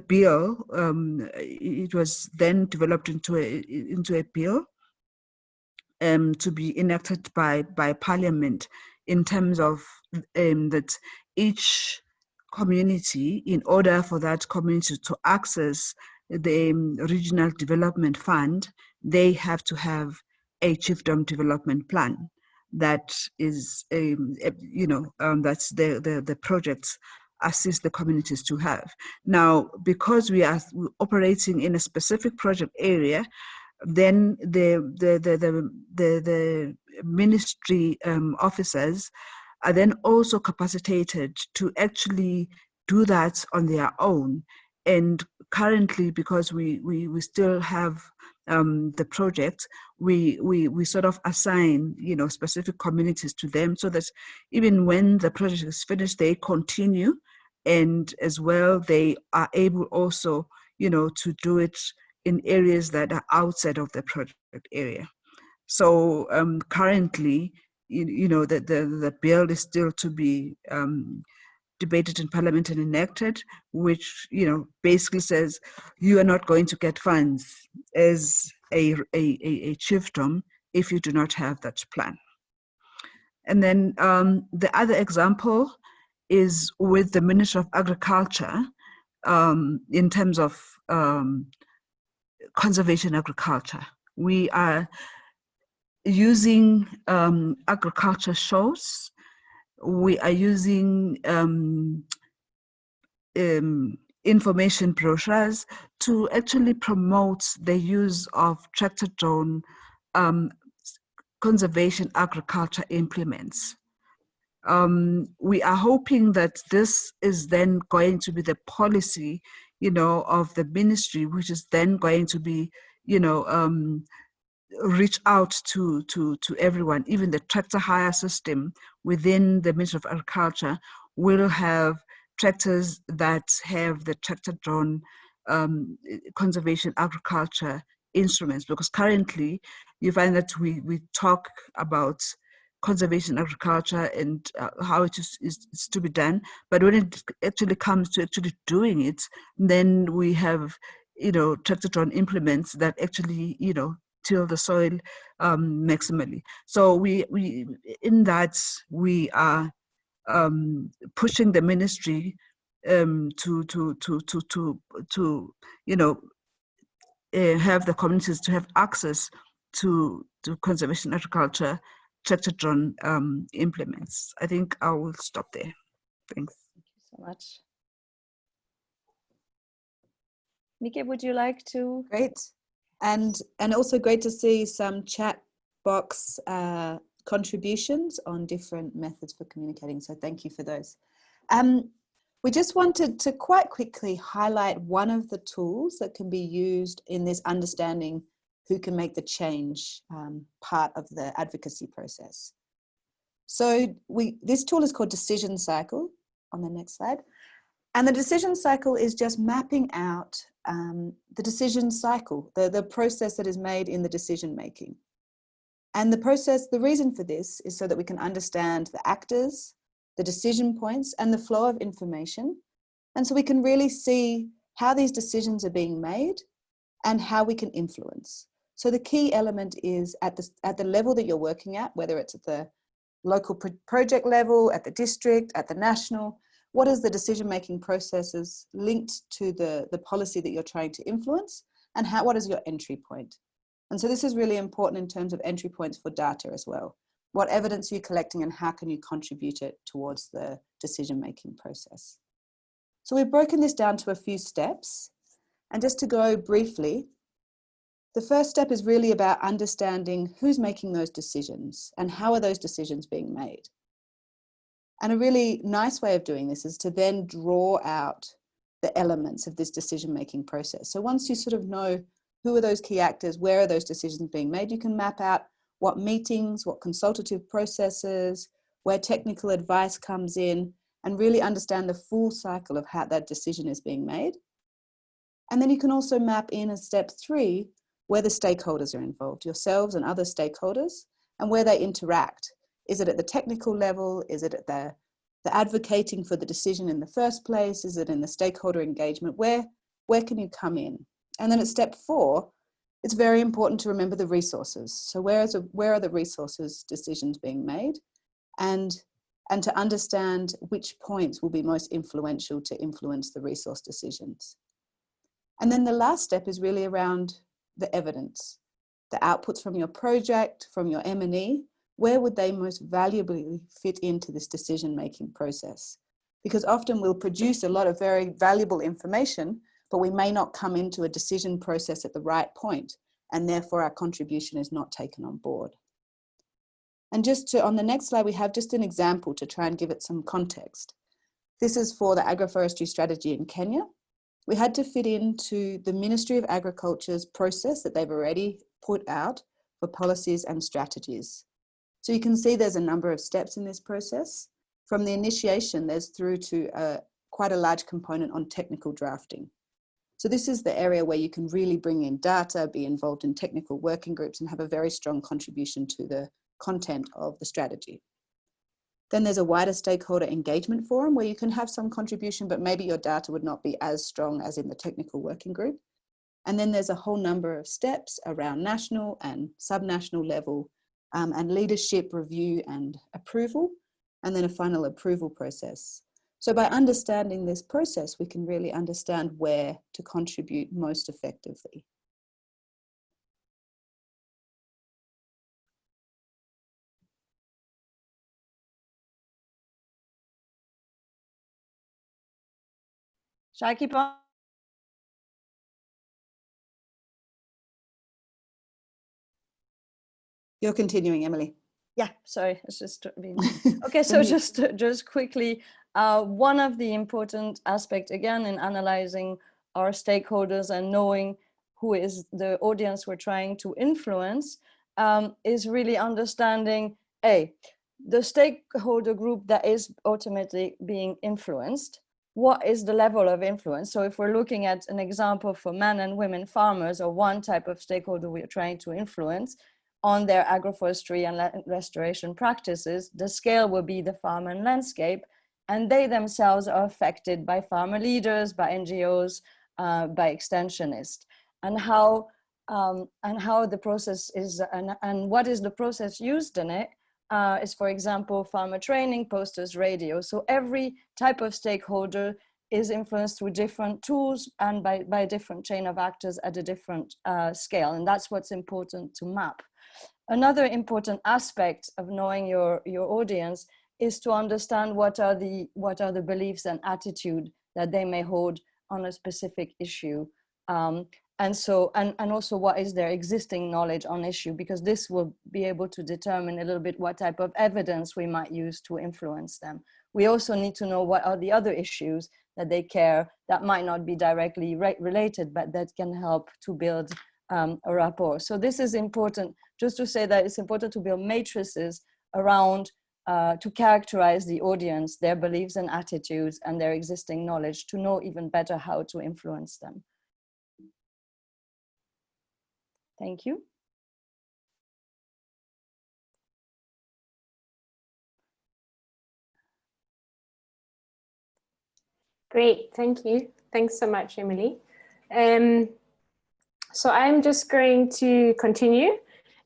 bill, it was then developed into a bill to be enacted by Parliament, in terms of that each community, in order for that community to access the regional development fund, they have to have a chiefdom development plan. That is, that's the projects assist the communities to have. Now, because we are operating in a specific project area, then the ministry officers are then also capacitated to actually do that on their own. And currently, because we still have the project, we sort of assign specific communities to them, so that even when the project is finished, they continue, and as well they are able also to do it in areas that are outside of the project area. So currently, the bill is still to be debated in Parliament and enacted, which basically says you are not going to get funds as a chiefdom if you do not have that plan. And then the other example is with the Ministry of Agriculture, in terms of conservation agriculture. We are using agriculture shows. We are using information brochures to actually promote the use of tractor-drawn conservation agriculture implements. We are hoping that this is then going to be the policy, of the ministry, which is then going to be, reach out to everyone. Even the tractor hire system within the Ministry of Agriculture will have tractors that have the tractor-drawn conservation agriculture instruments, because currently you find that we talk about conservation agriculture and how it is to be done, but when it actually comes to actually doing it, then we have tractor-drawn implements that actually till the soil maximally. So we are pushing the ministry to have the communities to have access to conservation agriculture tractor-drawn implements. I think I will stop there. Thanks. Thank you so much. Mike, would you like to? Great. And also great to see some chat box contributions on different methods for communicating. So thank you for those. We just wanted to quite quickly highlight one of the tools that can be used in this understanding who can make the change part of the advocacy process. So this tool is called Decision Cycle, on the next slide. And the decision cycle is just mapping out the decision cycle, the process that is made in the decision making. And the reason for this is so that we can understand the actors, the decision points, and the flow of information. And so we can really see how these decisions are being made and how we can influence. So the key element is at the level that you're working at, whether it's at the local project level, at the district, at the national, what is the decision-making processes linked to the policy that you're trying to influence, and what is your entry point? And so this is really important in terms of entry points for data as well. What evidence are you collecting and how can you contribute it towards the decision-making process? So we've broken this down to a few steps. And just to go briefly, the first step is really about understanding who's making those decisions and how are those decisions being made. And a really nice way of doing this is to then draw out the elements of this decision-making process. So once you sort of know who are those key actors, where are those decisions being made, you can map out what meetings, what consultative processes, where technical advice comes in, and really understand the full cycle of how that decision is being made. And then you can also map in as step 3, where the stakeholders are involved, yourselves and other stakeholders, and where they interact. Is it at the technical level? Is it at the advocating for the decision in the first place? Is it in the stakeholder engagement? Where can you come in? And then at step 4, it's very important to remember the resources. So where are the resources decisions being made? And to understand which points will be most influential to influence the resource decisions. And then the last step is really around the evidence, the outputs from your project, from your M&E. Where would they most valuably fit into this decision-making process? Because often we'll produce a lot of very valuable information, but we may not come into a decision process at the right point, and therefore our contribution is not taken on board. And on the next slide, we have just an example to try and give it some context. This is for the agroforestry strategy in Kenya. We had to fit into the Ministry of Agriculture's process that they've already put out for policies and strategies. So you can see there's a number of steps in this process. From the initiation, there's through to quite a large component on technical drafting. So this is the area where you can really bring in data, be involved in technical working groups, and have a very strong contribution to the content of the strategy. Then there's a wider stakeholder engagement forum where you can have some contribution, but maybe your data would not be as strong as in the technical working group. And then there's a whole number of steps around national and subnational level, and leadership review and approval, and then a final approval process. So by understanding this process, we can really understand where to contribute most effectively. Shall I keep on? You're continuing, Emily. Yeah, sorry, it's just been okay. So just quickly, one of the important aspects again in analyzing our stakeholders and knowing who is the audience we're trying to influence is really understanding the stakeholder group that is ultimately being influenced. What is the level of influence? So if we're looking at an example for men and women farmers, or one type of stakeholder we're trying to influence on their agroforestry and restoration practices, the scale will be the farm and landscape, and they themselves are affected by farmer leaders, by NGOs, by extensionists, and how the process is, and what is the process used in it is, for example, farmer training, posters, radio. So every type of stakeholder is influenced through different tools and by different chain of actors at a different scale, and that's what's important to map. Another important aspect of knowing your audience is to understand what are the beliefs and attitude that they may hold on a specific issue. And so, and also what is their existing knowledge on issue, because this will be able to determine a little bit what type of evidence we might use to influence them. We also need to know what are the other issues that they care that might not be directly related, but that can help to build a rapport. So this is important, just to say that it's important to build matrices around to characterize the audience, their beliefs and attitudes and their existing knowledge, to know even better how to influence them. Thank you. Great, thank you. Thanks so much, Emily. So I'm just going to continue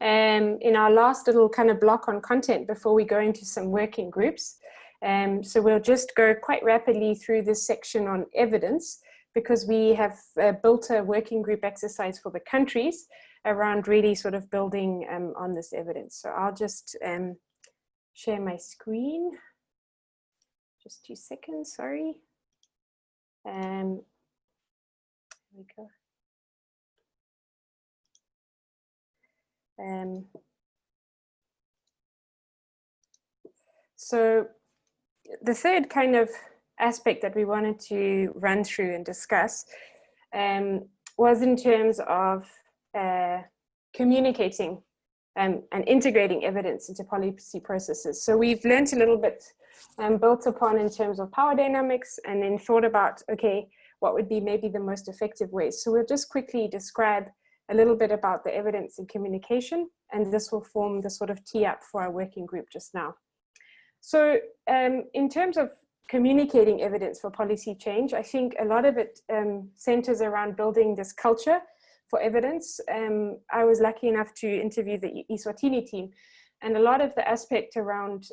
in our last little kind of block on content before we go into some working groups. So we'll just go quite rapidly through this section on evidence, because we have built a working group exercise for the countries around really sort of building on this evidence. So I'll just share my screen. Just 2 seconds, sorry. There we go. So the third kind of aspect that we wanted to run through and discuss was in terms of communicating and integrating evidence into policy processes. So we've learned a little bit built upon in terms of power dynamics, and then thought about, okay, what would be maybe the most effective ways. So we'll just quickly describe a little bit about the evidence and communication, and this will form the sort of tee up for our working group just now. So in terms of communicating evidence for policy change, I think a lot of it centers around building this culture for evidence. I was lucky enough to interview the Eswatini team, and a lot of the aspect around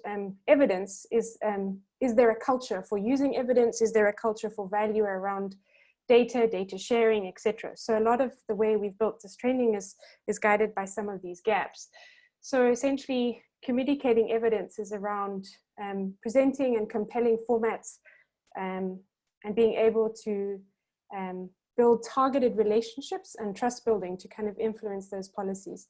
evidence is there a culture for using evidence? Is there a culture for value around data sharing, etc.? So a lot of the way we've built this training is guided by some of these gaps. So essentially, communicating evidence is around presenting and compelling formats, and being able to build targeted relationships and trust building to kind of influence those policies.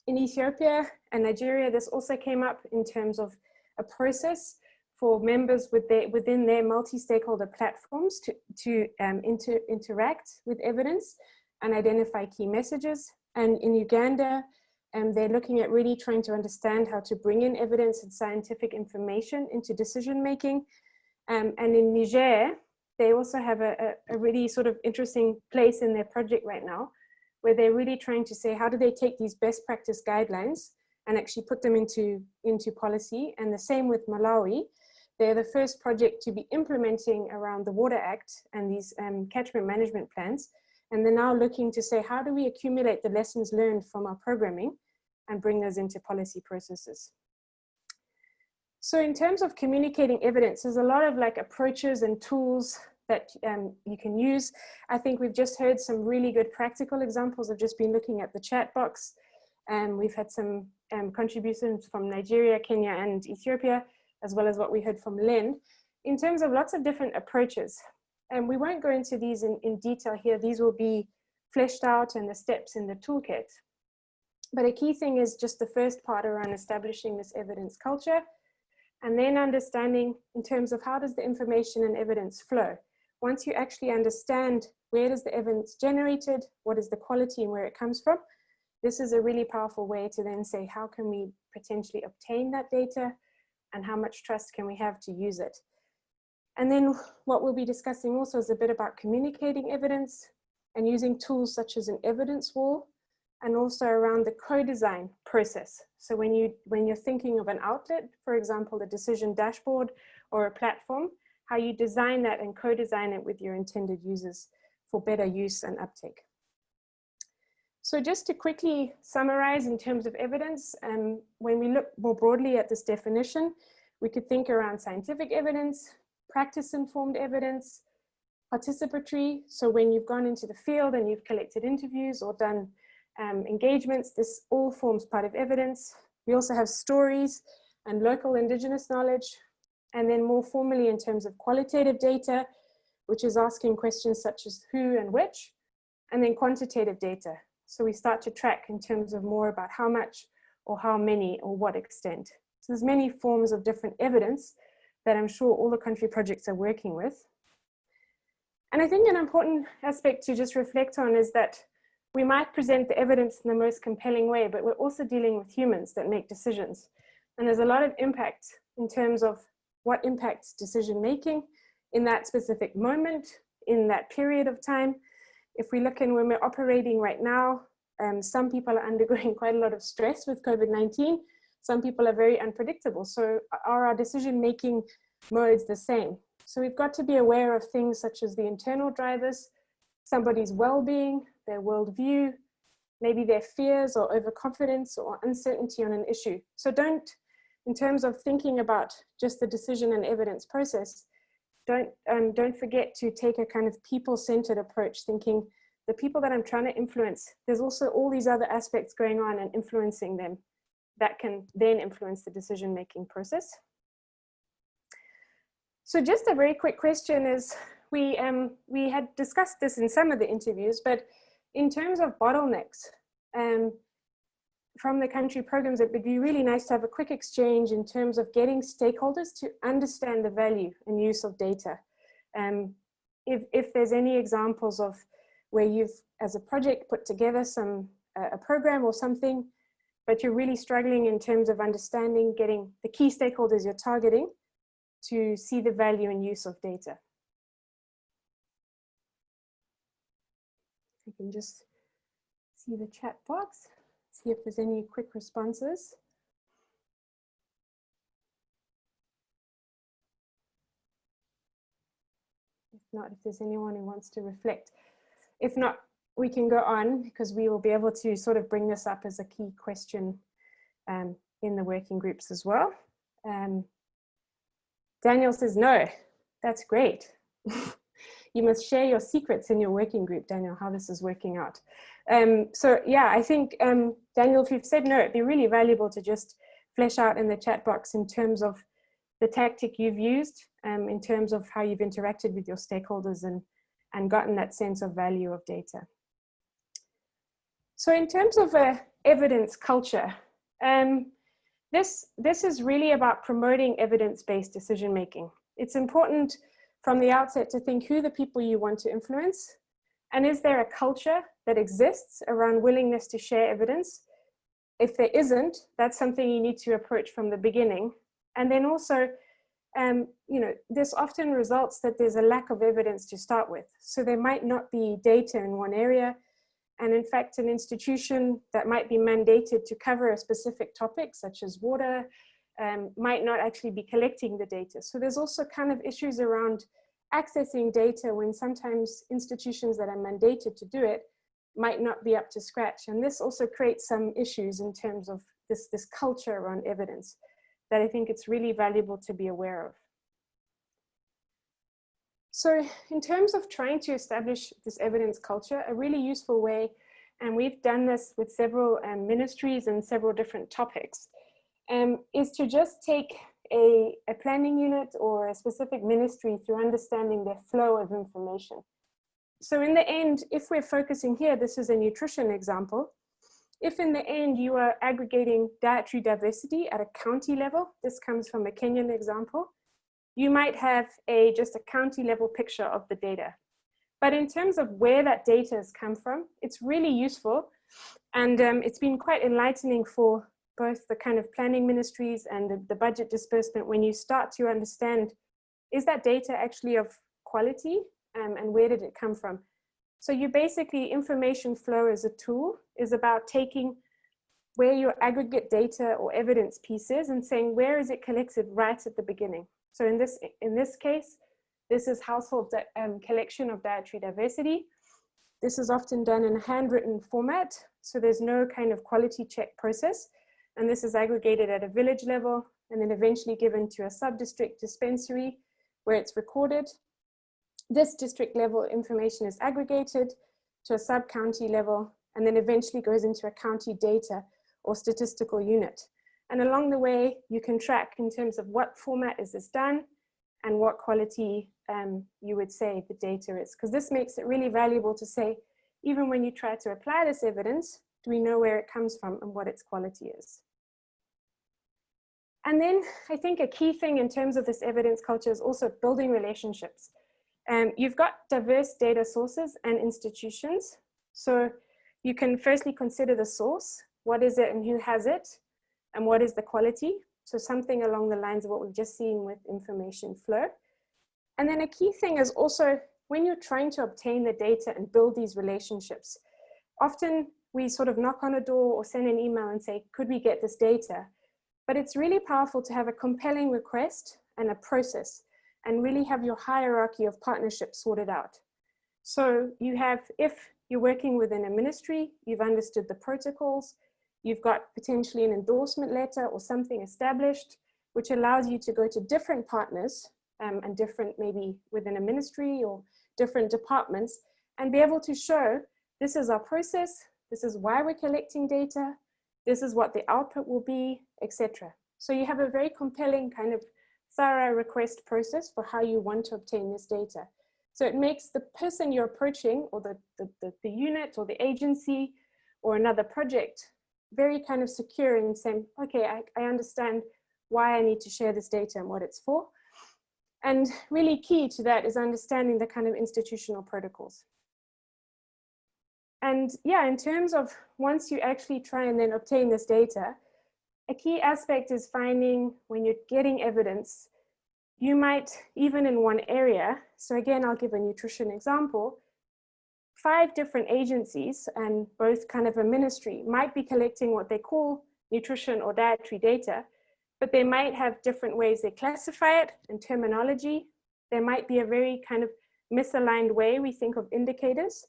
In Ethiopia and Nigeria, this also came up in terms of a process for members within their multi-stakeholder platforms to interact with evidence and identify key messages. And in Uganda, they're looking at really trying to understand how to bring in evidence and scientific information into decision-making. And in Niger, they also have a really sort of interesting place in their project right now, where they're really trying to say, how do they take these best practice guidelines and actually put them into policy? And the same with Malawi. They're the first project to be implementing around the Water Act and these catchment management plans. And they're now looking to say, how do we accumulate the lessons learned from our programming and bring those into policy processes? So in terms of communicating evidence, there's a lot of like approaches and tools that you can use. I think we've just heard some really good practical examples. I've just been looking at the chat box, and we've had some contributions from Nigeria, Kenya, and Ethiopia, as well as what we heard from Lynn, in terms of lots of different approaches. And we won't go into these in detail here. These will be fleshed out in the steps in the toolkit. But a key thing is just the first part around establishing this evidence culture, and then understanding in terms of how does the information and evidence flow. Once you actually understand where does the evidence generated, what is the quality and where it comes from, this is a really powerful way to then say, how can we potentially obtain that data, and how much trust can we have to use it? And then what we'll be discussing also is a bit about communicating evidence and using tools such as an evidence wall, and also around the co-design process. So when you're thinking of an outlet, for example, a decision dashboard or a platform, how you design that and co-design it with your intended users for better use and uptake. So just to quickly summarize in terms of evidence, when we look more broadly at this definition, we could think around scientific evidence, practice-informed evidence, participatory. So when you've gone into the field and you've collected interviews or done engagements, this all forms part of evidence. We also have stories and local indigenous knowledge. And then more formally in terms of qualitative data, which is asking questions such as who and which. and then quantitative data. So we start to track in terms of more about how much or how many or what extent. So there's many forms of different evidence that I'm sure all the country projects are working with. And I think an important aspect to just reflect on is that we might present the evidence in the most compelling way, but we're also dealing with humans that make decisions. And there's a lot of impact in terms of what impacts decision making in that specific moment, in that period of time. If we look in when we're operating right now, some people are undergoing quite a lot of stress with COVID-19. Some people are very unpredictable. So are our decision-making modes the same? So we've got to be aware of things such as the internal drivers, somebody's well-being, their worldview, maybe their fears or overconfidence or uncertainty on an issue. So don't, in terms of thinking about just the decision and evidence process, don't forget to take a kind of people-centered approach, thinking the people that I'm trying to influence, there's also all these other aspects going on and influencing them that can then influence the decision-making process. So just a very quick question is, we had discussed this in some of the interviews, but in terms of bottlenecks from the country programs, it would be really nice to have a quick exchange in terms of getting stakeholders to understand the value and use of data. If there's any examples of where you've, as a project, put together a program or something, but you're really struggling in terms of understanding, getting the key stakeholders you're targeting to see the value and use of data. You can just see the chat box, see if there's any quick responses. If not, if there's anyone who wants to reflect. If not, we can go on because we will be able to sort of bring this up as a key question in the working groups as well. Daniel says, no, that's great. You must share your secrets in your working group, Daniel, how this is working out. So yeah, I think, Daniel, if you've said no, it'd be really valuable to just flesh out in the chat box in terms of the tactic you've used, in terms of how you've interacted with your stakeholders and gotten that sense of value of data. So in terms of evidence culture, this is really about promoting evidence-based decision-making. It's important from the outset to think who the people you want to influence, and is there a culture that exists around willingness to share evidence? If there isn't, that's something you need to approach from the beginning. And then also, you know, this often results that there's a lack of evidence to start with. So there might not be data in one area. And in fact, an institution that might be mandated to cover a specific topic, such as water, might not actually be collecting the data. So there's also kind of issues around accessing data when sometimes institutions that are mandated to do it might not be up to scratch. And this also creates some issues in terms of this culture around evidence that I think it's really valuable to be aware of. So in terms of trying to establish this evidence culture, a really useful way, and we've done this with several ministries and several different topics, is to just take a planning unit or a specific ministry through understanding their flow of information. So in the end, if we're focusing here, this is a nutrition example. If in the end you are aggregating dietary diversity at a county level, this comes from a Kenyan example, you might have just a county level picture of the data. But in terms of where that data has come from, it's really useful. And it's been quite enlightening for both the kind of planning ministries and the budget disbursement when you start to understand, is that data actually of quality and where did it come from? So you basically, information flow as a tool is about taking where your aggregate data or evidence piece is and saying, where is it collected right at the beginning? So in this case, this is household collection of dietary diversity. This is often done in a handwritten format. So there's no kind of quality check process. And this is aggregated at a village level and then eventually given to a sub-district dispensary where it's recorded. This district level information is aggregated to a sub-county level and then eventually goes into a county data or statistical unit. And along the way, you can track in terms of what format is this done and what quality you would say the data is. Because this makes it really valuable to say, even when you try to apply this evidence, do we know where it comes from and what its quality is? And then I think a key thing in terms of this evidence culture is also building relationships. You've got diverse data sources and institutions. So you can firstly consider the source. What is it and who has it? And what is the quality? So something along the lines of what we've just seen with information flow. And then a key thing is also when you're trying to obtain the data and build these relationships, often we sort of knock on a door or send an email and say, could we get this data? But it's really powerful to have a compelling request and a process and really have your hierarchy of partnership sorted out. So you have, if you're working within a ministry, you've understood the protocols, you've got potentially an endorsement letter or something established, which allows you to go to different partners and different, maybe within a ministry or different departments, and be able to show this is our process, this is why we're collecting data, this is what the output will be, etc. So you have a very compelling kind of thorough request process for how you want to obtain this data. So it makes the person you're approaching, or the unit or the agency or another project, very kind of secure in saying, okay, I understand why I need to share this data and what it's for. And really key to that is understanding the kind of institutional protocols. And yeah, in terms of once you actually try and then obtain this data, a key aspect is finding when you're getting evidence, you might, even in one area, so again, I'll give a nutrition example, 5 different agencies and both kind of a ministry might be collecting what they call nutrition or dietary data, but they might have different ways they classify it and terminology. There might be a very kind of misaligned way we think of indicators.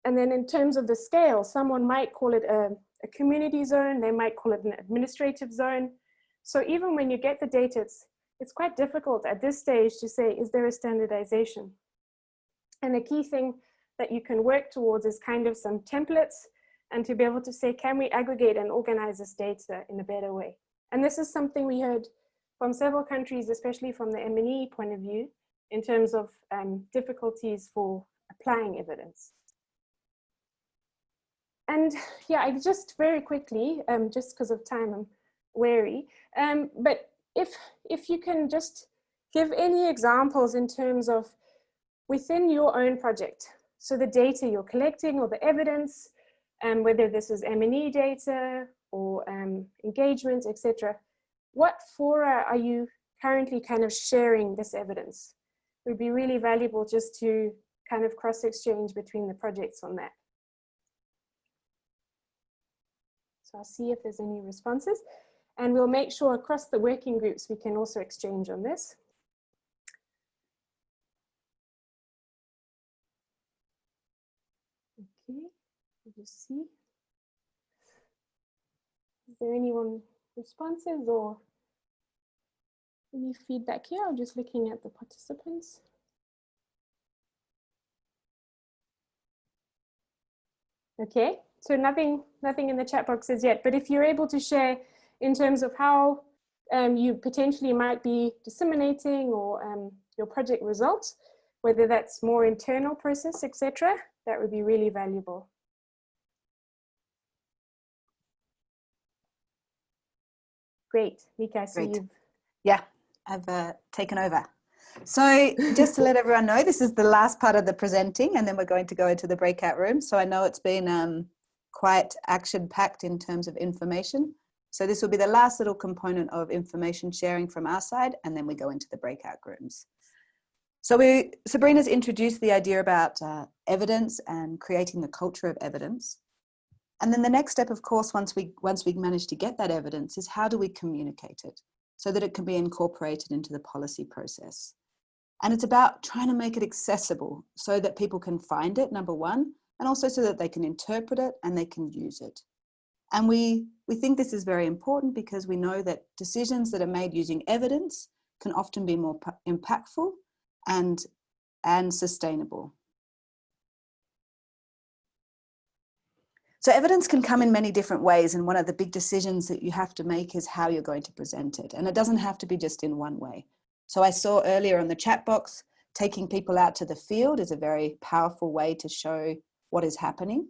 And then in terms of the scale, someone might call it a community zone, they might call it an administrative zone. So even when you get the data, it's quite difficult at this stage to say, is there a standardization? And a key thing that you can work towards is kind of some templates and to be able to say, can we aggregate and organize this data in a better way? And this is something we heard from several countries, especially from the M&E point of view, in terms of difficulties for applying evidence. And yeah, I just very quickly, just because of time, I'm wary, but if you can just give any examples in terms of within your own project, so the data you're collecting or the evidence, whether this is M&E data or engagement, etc. What fora are you currently kind of sharing this evidence? It would be really valuable just to kind of cross-exchange between the projects on that. So I'll see if there's any responses. And we'll make sure across the working groups we can also exchange on this. Okay, we'll just see. Is there anyone responses or any feedback here? I'm just looking at the participants. Okay, so nothing in the chat boxes yet, but if you're able to share in terms of how you potentially might be disseminating or your project results, whether that's more internal process, etc., that would be really valuable. Great, Mika, so you've... Yeah, I've taken over. So just to let everyone know, this is the last part of the presenting, and then we're going to go into the breakout room. So I know it's been quite action-packed in terms of information. So this will be the last little component of information sharing from our side, and then we go into the breakout rooms. So Sabrina's introduced the idea about evidence and creating the culture of evidence. And then the next step, of course, once we manage to get that evidence, is how do we communicate it so that it can be incorporated into the policy process. And it's about trying to make it accessible so that people can find it, number one, and also so that they can interpret it and they can use it. And we think this is very important because we know that decisions that are made using evidence can often be more impactful and sustainable. So evidence can come in many different ways, and one of the big decisions that you have to make is how you're going to present it. And it doesn't have to be just in one way. So I saw earlier in the chat box, taking people out to the field is a very powerful way to show what is happening.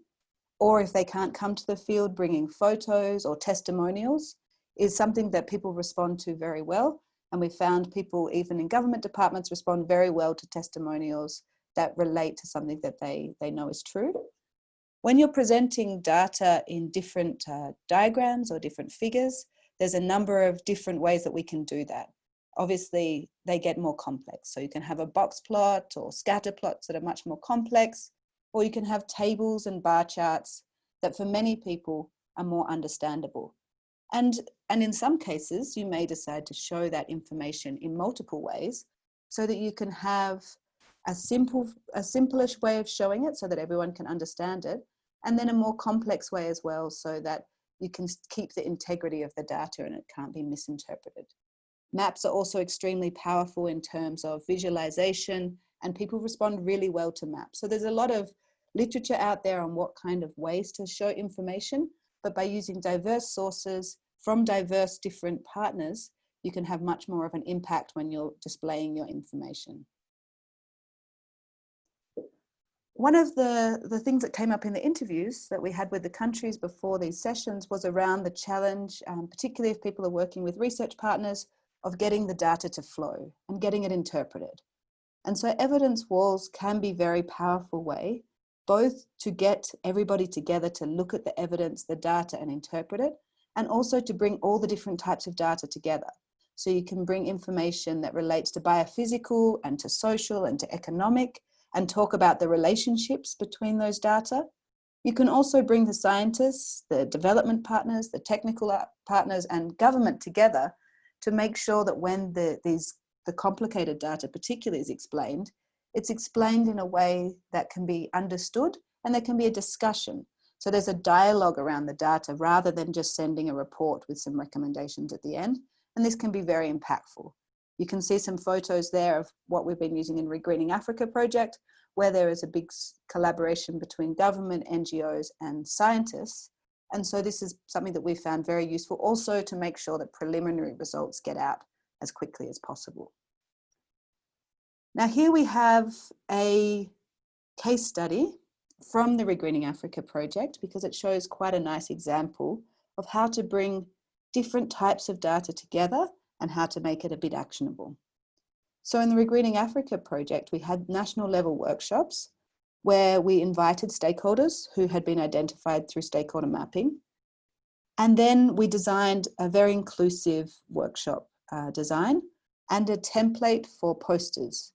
Or if they can't come to the field, bringing photos or testimonials is something that people respond to very well. And we found people, even in government departments, respond very well to testimonials that relate to something that they know is true. When you're presenting data in different diagrams or different figures, there's a number of different ways that we can do that. Obviously, they get more complex. So you can have a box plot or scatter plots that are much more complex, or you can have tables and bar charts that for many people are more understandable. And in some cases, you may decide to show that information in multiple ways so that you can have a simplish way of showing it so that everyone can understand it, and then a more complex way as well so that you can keep the integrity of the data and it can't be misinterpreted. Maps are also extremely powerful in terms of visualization, and people respond really well to maps. So there's a lot of literature out there on what kind of ways to show information, but by using diverse sources from diverse different partners, you can have much more of an impact when you're displaying your information. One of the things that came up in the interviews that we had with the countries before these sessions was around the challenge, particularly if people are working with research partners, of getting the data to flow and getting it interpreted. And so evidence walls can be a very powerful way, both to get everybody together to look at the evidence, the data, and interpret it, and also to bring all the different types of data together. So you can bring information that relates to biophysical and to social and to economic, and talk about the relationships between those data. You can also bring the scientists, the development partners, the technical partners, and government together to make sure that when the complicated data particularly is explained, it's explained in a way that can be understood and there can be a discussion. So there's a dialogue around the data rather than just sending a report with some recommendations at the end. And this can be very impactful. You can see some photos there of what we've been using in Regreening Africa project, where there is a big collaboration between government, NGOs, and scientists. And so this is something that we found very useful also to make sure that preliminary results get out as quickly as possible. Now here we have a case study from the Regreening Africa project because it shows quite a nice example of how to bring different types of data together and how to make it a bit actionable. So in the Regreening Africa project, we had national level workshops where we invited stakeholders who had been identified through stakeholder mapping. And then we designed a very inclusive workshop design and a template for posters.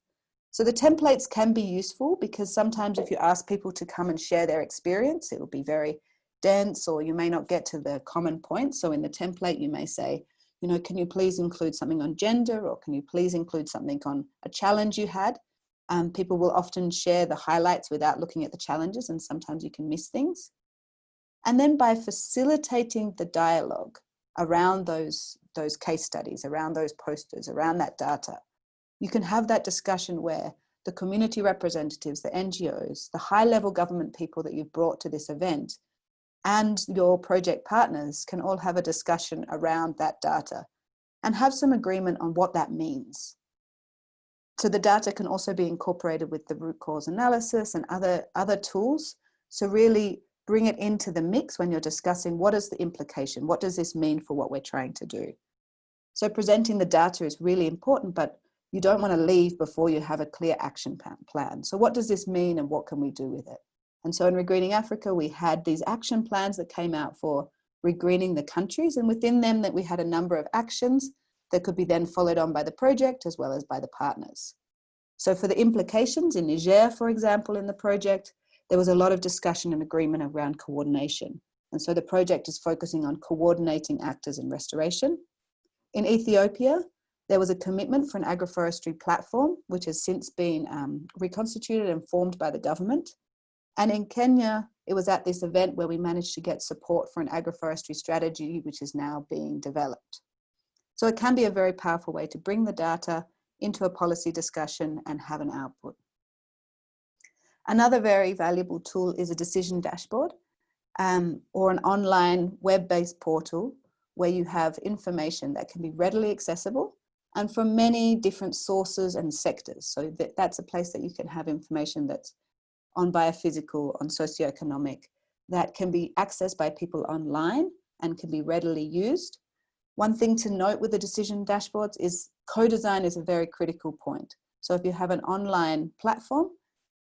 So the templates can be useful because sometimes if you ask people to come and share their experience, it will be very dense or you may not get to the common points. So in the template, you may say, you know, can you please include something on gender, or can you please include something on a challenge you had? People will often share the highlights without looking at the challenges, and sometimes you can miss things. And then by facilitating the dialogue around those case studies, around those posters, around that data, you can have that discussion where the community representatives, the NGOs, the high-level government people that you've brought to this event, and your project partners can all have a discussion around that data and have some agreement on what that means. So the data can also be incorporated with the root cause analysis and other tools. So really bring it into the mix when you're discussing what is the implication, what does this mean for what we're trying to do. So presenting the data is really important, but you don't want to leave before you have a clear action plan. So what does this mean and what can we do with it? And so in Regreening Africa, we had these action plans that came out for regreening the countries, and within them that we had a number of actions that could be then followed on by the project as well as by the partners. So for the implications in Niger, for example, in the project, there was a lot of discussion and agreement around coordination. And so the project is focusing on coordinating actors in restoration. In Ethiopia, there was a commitment for an agroforestry platform, which has since been reconstituted and formed by the government. And in Kenya, it was at this event where we managed to get support for an agroforestry strategy, which is now being developed. So it can be a very powerful way to bring the data into a policy discussion and have an output. Another very valuable tool is a decision dashboard or an online web-based portal where you have information that can be readily accessible and from many different sources and sectors. So that's a place that you can have information that's on biophysical, on socioeconomic, that can be accessed by people online and can be readily used. One thing to note with the decision dashboards is co-design is a very critical point. So if you have an online platform,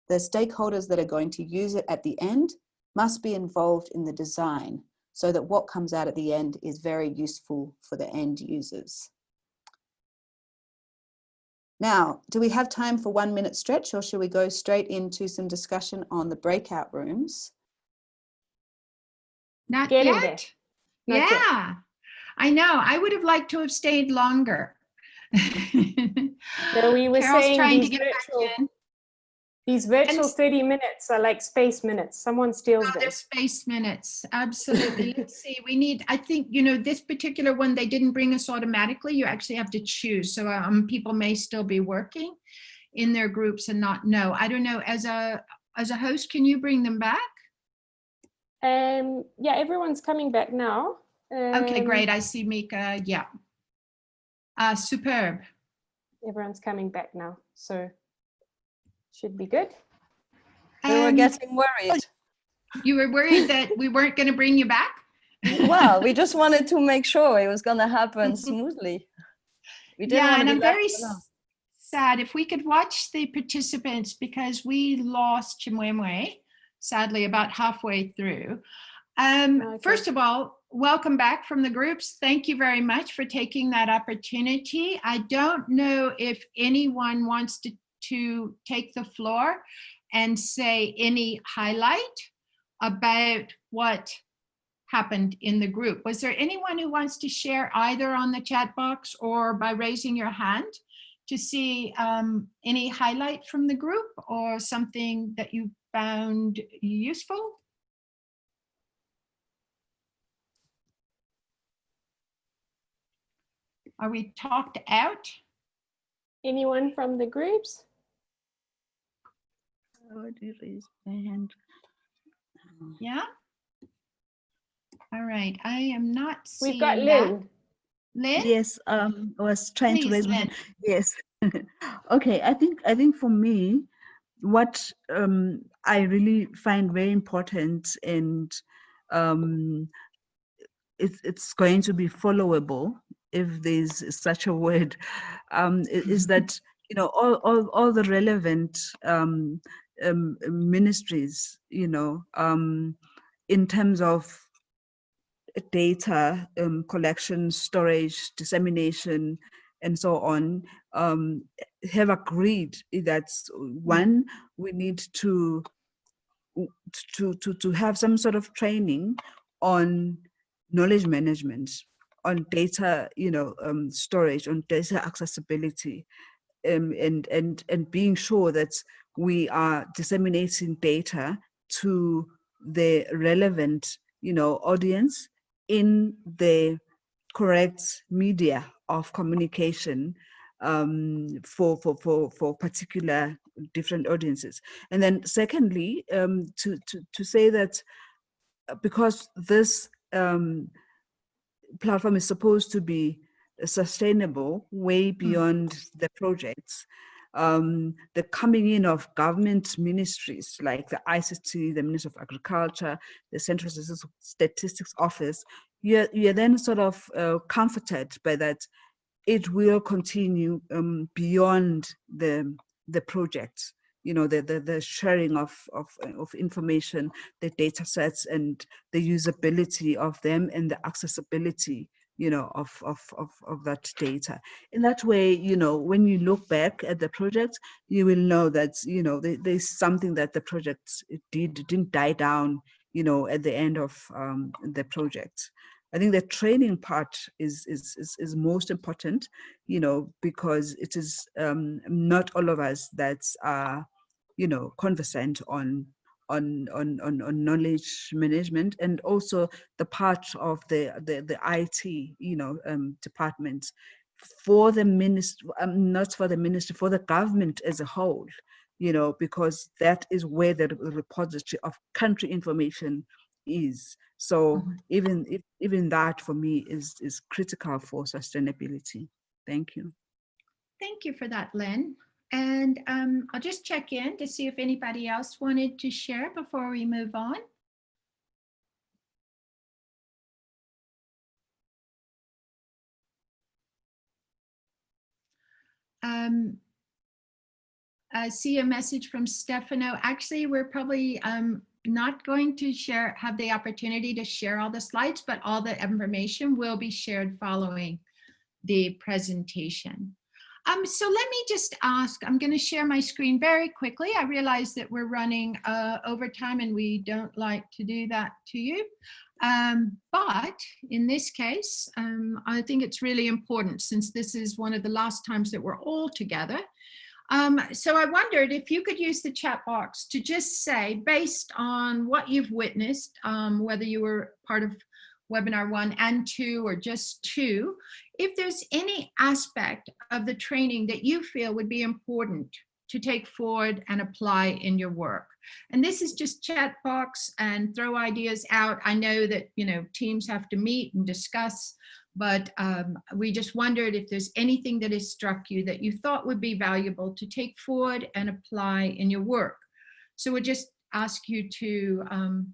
the stakeholders that are going to use it at the end must be involved in the design so that what comes out at the end is very useful for the end users. Now, do we have time for 1 minute stretch, or should we go straight into some discussion on the breakout rooms? Not Getting yet? there. Not yet. Yeah, I know. I would have liked to have stayed longer. No, we were Carol's saying trying to these get virtual, back in. these virtual And 30 minutes are like space minutes. Someone steals them. they're space minutes. Absolutely. Let's see. We need, I think, you know, this particular one, they didn't bring us automatically. You actually have to choose. So people may still be working in their groups and not know. I don't know. As a host, can you bring them back? Yeah, everyone's coming back now. Okay, great. I see Mika. Yeah. Superb. Everyone's coming back now, so should be good. We were getting worried. You were worried that we weren't going to bring you back? Well, we just wanted to make sure it was going to happen smoothly. We didn't Yeah, want and to I'm be left very alone. sad. If we could watch the participants, because we lost Chimwemwe, sadly, about halfway through. Okay. First of all, welcome back from the groups. Thank you very much for taking that opportunity. I don't know if anyone wants to take the floor and say any highlight about what happened in the group. Was there anyone who wants to share either on the chat box or by raising your hand to see any highlight from the group or something that you found useful? Are we talked out? Anyone from the groups? Yeah. All right. I am not seeing We've got that. Lynn. Lynn? Yes, I was trying to Please, raise my Lynn. hand. Yes. Okay, I think for me, what I really find very important, and it's going to be followable, if there's such a word, is that, you know, all the relevant ministries, you know, in terms of data collection, storage, dissemination, and so on, have agreed that, one, we need to have some sort of training on knowledge management, on data, you know, storage, on data accessibility, and being sure that we are disseminating data to the relevant, you know, audience in the correct media of communication for particular different audiences. And then secondly, to say that because this platform is supposed to be sustainable way beyond the projects, the coming in of government ministries like the ICT, the Ministry of Agriculture, the Central Statistics Office, you're then sort of comforted by that it will continue beyond the project, you know, the sharing of information, the data sets, and the usability of them, and the accessibility, you know, of that data. In that way, you know, when you look back at the project, you will know that, you know, there's something that the project didn't die down, you know, at the end of the project. I think the training part is most important, you know, because it is not all of us that are, you know, conversant on knowledge management, and also the part of the IT, you know, department for the ministry, not for the ministry, for the government as a whole, you know, because that is where the repository of country information is. So even that for me is critical for sustainability. Thank you. Thank you for that, Lynn. And I'll just check in to see if anybody else wanted to share before we move on. I see a message from Stefano. Actually, we're probably not going to have the opportunity to share all the slides, but all the information will be shared following the presentation. So let me just ask, I'm going to share my screen very quickly. I realize that we're running over time and we don't like to do that to you. But in this case, I think it's really important, since this is one of the last times that we're all together. So I wondered if you could use the chat box to just say, based on what you've witnessed, whether you were part of webinar 1 and 2 or just 2, if there's any aspect of the training that you feel would be important to take forward and apply in your work. And this is just chat box and throw ideas out. I know that, you know, teams have to meet and discuss, but we just wondered if there's anything that has struck you that you thought would be valuable to take forward and apply in your work. So we'll just ask you to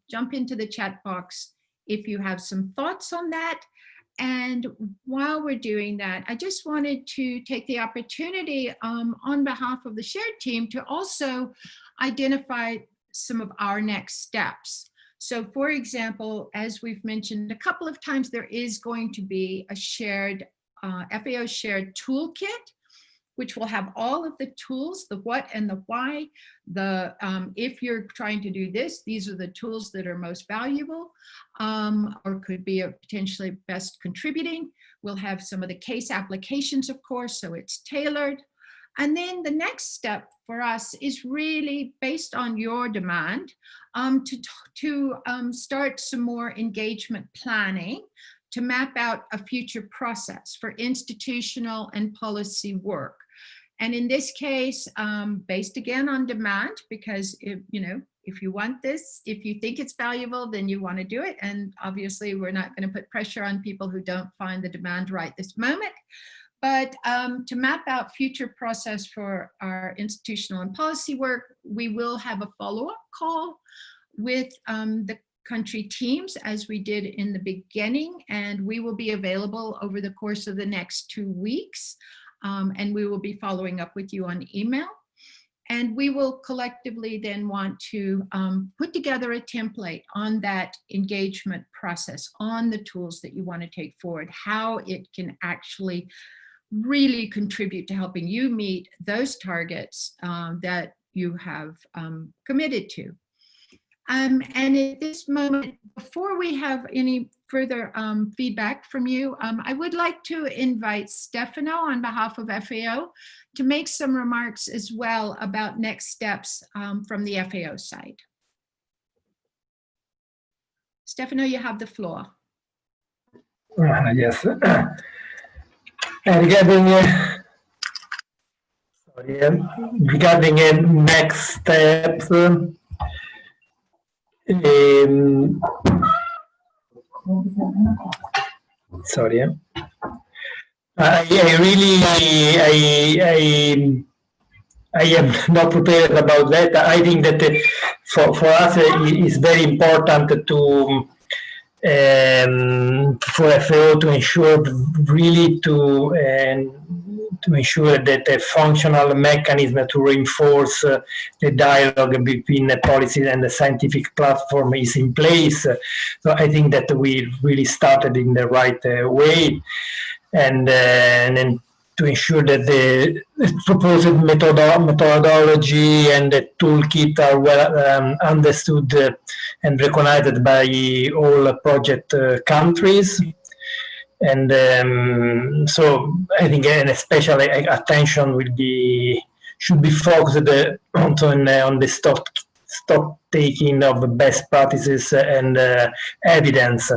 jump into the chat box if you have some thoughts on that. And while we're doing that, I just wanted to take the opportunity on behalf of the shared team to also identify some of our next steps. So for example, as we've mentioned a couple of times, there is going to be a shared FAO shared toolkit, which will have all of the tools, the what and the why, the if you're trying to do this, these are the tools that are most valuable or could be potentially best contributing. We'll have some of the case applications, of course, so it's tailored. And then the next step for us is really based on your demand to start some more engagement planning to map out a future process for institutional and policy work. And in this case, based again on demand, because if you want this, if you think it's valuable, then you want to do it. And obviously we're not going to put pressure on people who don't find the demand right this moment. But to map out future process for our institutional and policy work, we will have a follow-up call with the country teams, as we did in the beginning, and we will be available over the course of the next 2 weeks, and we will be following up with you on email. And we will collectively then want to put together a template on that engagement process, on the tools that you want to take forward, how it can actually really contribute to helping you meet those targets that you have committed to. And at this moment, before we have any further feedback from you, I would like to invite Stefano on behalf of FAO to make some remarks as well about next steps from the FAO side. Stefano, you have the floor. Yes. Regarding next steps, sorry, I am not prepared about that. I think that for us it's very important to for FAO to ensure really to ensure that a functional mechanism to reinforce the dialogue between the policy and the scientific platform is in place. So I think that we really started in the right way, and then to ensure that the proposed methodology and the toolkit are well understood and recognized by all project countries. And so I think an special attention should be focused on the stock taking of best practices and evidence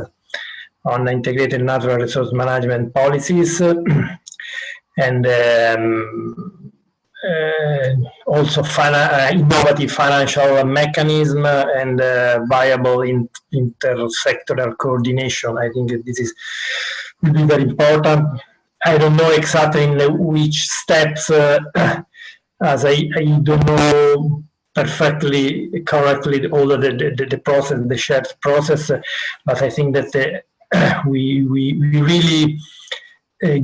on integrated natural resource management policies. And also innovative financial mechanism and viable intersectoral coordination. I think that this will be very important. I don't know exactly in which steps as I don't know perfectly correctly all of the process, the shared process, but I think that we really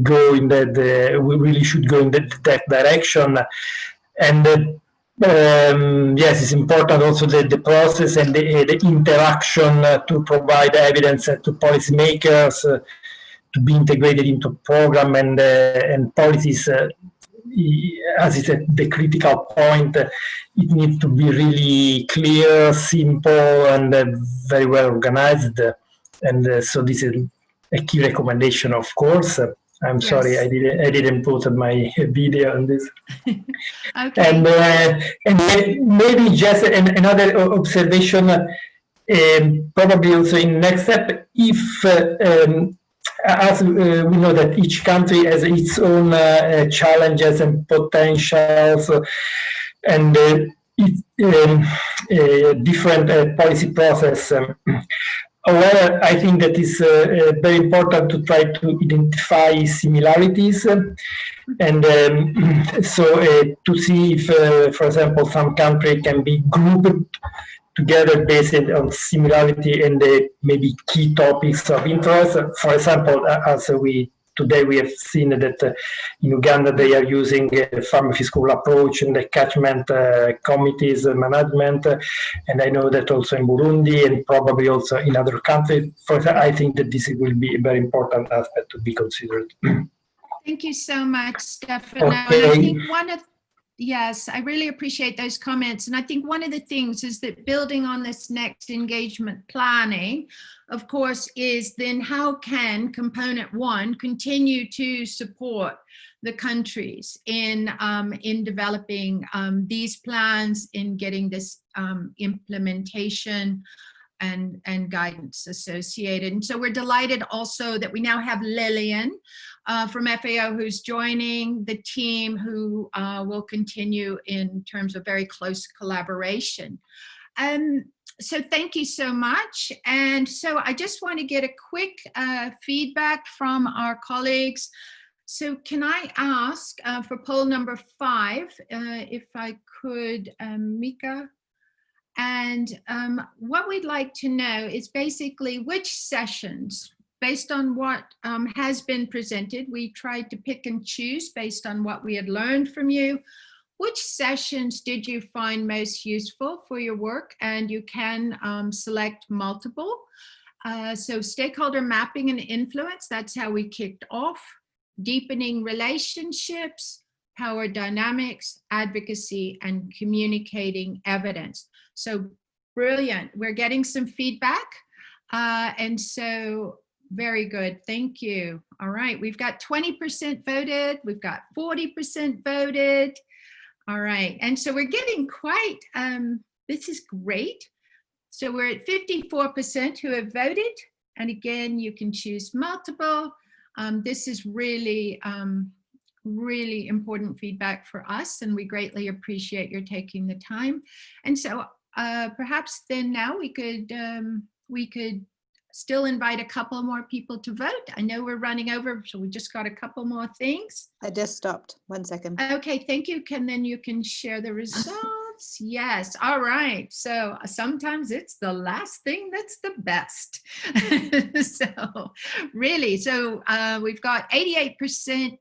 go in that we really should go in that direction. And yes, it's important also the process and the interaction to provide evidence to policymakers to be integrated into program and policies. As is the critical point, it needs to be really clear, simple, and very well organized. And so this is a key recommendation, of course. I'm sorry, I didn't put my video on this. Okay. And maybe just another observation, probably also in next step, if as we know that each country has its own challenges and potentials and different policy process. However, I think that it's very important to try to identify similarities and so to see if, for example, some country can be grouped together based on similarity and maybe key topics of interest. For example, as today we have seen that in Uganda they are using a farm-fiscal approach in the catchment committees management, and I know that also in Burundi and probably also in other countries. I think that this will be a very important aspect to be considered. Thank you so much, Stefano. Okay. And I think yes, I really appreciate those comments. And I think one of the things is that building on this next engagement planning, of course, is then how can component one continue to support the countries in developing these plans, in getting this implementation and guidance associated. And so we're delighted also that we now have Lillian from FAO who's joining the team, who will continue in terms of very close collaboration. So thank you so much. And so I just want to get a quick feedback from our colleagues. So can I ask for poll number 5, if I could, Mika? And what we'd like to know is basically which sessions, based on what has been presented, we tried to pick and choose based on what we had learned from you. Which sessions did you find most useful for your work? And you can select multiple. So stakeholder mapping and influence, that's how we kicked off. Deepening relationships, power dynamics, advocacy, and communicating evidence. So brilliant. We're getting some feedback. And so very good. Thank you. All right. We've got 20% voted. We've got 40% voted. All right. And so we're getting quite, this is great. So we're at 54% who have voted. And again, you can choose multiple. This is really, really important feedback for us, and we greatly appreciate your taking the time. And so perhaps then now we could still invite a couple more people to vote. I know we're running over, so we just got a couple more things. I just stopped. 1 second. Okay, thank you. Then you can share the results. Yes, all right. So sometimes it's the last thing that's the best. So really, so we've got 88%.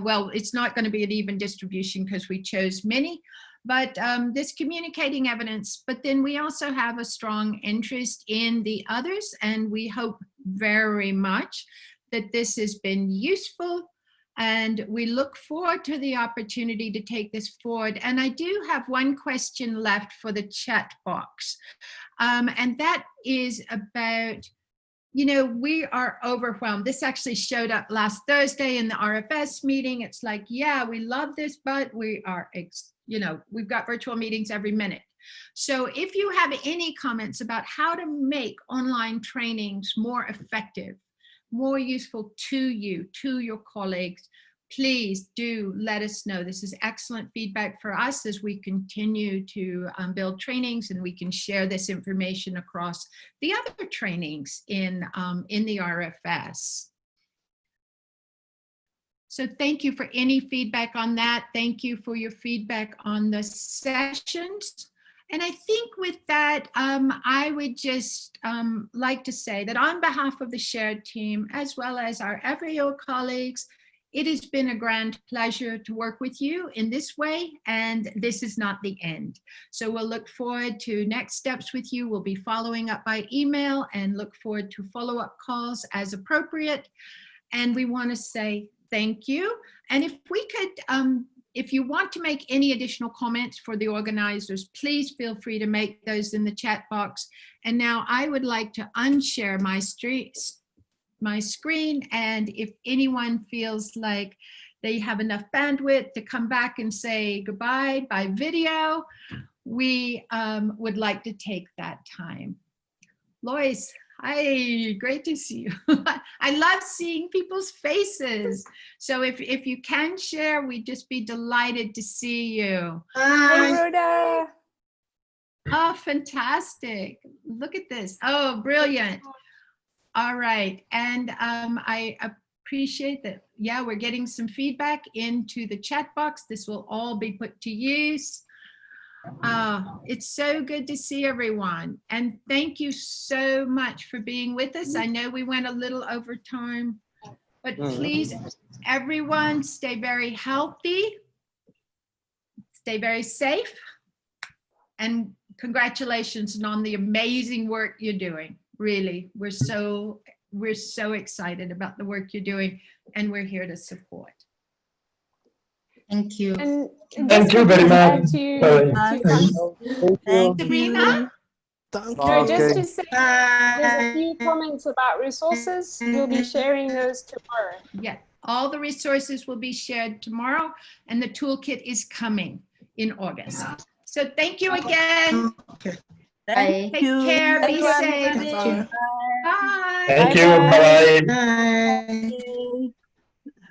Well, it's not going to be an even distribution because we chose many, but this communicating evidence, but then we also have a strong interest in the others, and we hope very much that this has been useful. And we look forward to the opportunity to take this forward. And I do have one question left for the chat box. And that is about, you know, we are overwhelmed. This actually showed up last Thursday in the RFS meeting. It's like, yeah, we love this, but we are, you know, we've got virtual meetings every minute. So if you have any comments about how to make online trainings more effective, more useful to you, to your colleagues, please do let us know. This is excellent feedback for us as we continue to build trainings, and we can share this information across the other trainings in the RFS. So thank you for any feedback on that. Thank you for your feedback on the sessions. And I think with that, I would just like to say that on behalf of the shared team, as well as our FAO colleagues, it has been a grand pleasure to work with you in this way, and this is not the end. So we'll look forward to next steps with you. We'll be following up by email and look forward to follow-up calls as appropriate. And we want to say thank you. And if we could, if you want to make any additional comments for the organizers, please feel free to make those in the chat box. And now I would like to unshare my screen, and if anyone feels like they have enough bandwidth to come back and say goodbye by video, we would like to take that time. Lois, hi, great to see you. I love seeing people's faces. So if you can share, we'd just be delighted to see you. Hey, Rhoda. Oh, fantastic. Look at this. Oh, brilliant. All right, and I appreciate that. Yeah, we're getting some feedback into the chat box. This will all be put to use. It's so good to see everyone. And thank you so much for being with us. I know we went a little over time, but please, everyone, stay very healthy, stay very safe, and congratulations on the amazing work you're doing. Really, we're so excited about the work you're doing, and we're here to support. Thank you. And Thank you very much. Sabrina? No, just to say, there's a few comments about resources. We'll be sharing those tomorrow. Yeah, all the resources will be shared tomorrow, and the toolkit is coming in August. So thank you again. Okay. Take care, be safe. Bye. Bye. Thank you. Bye.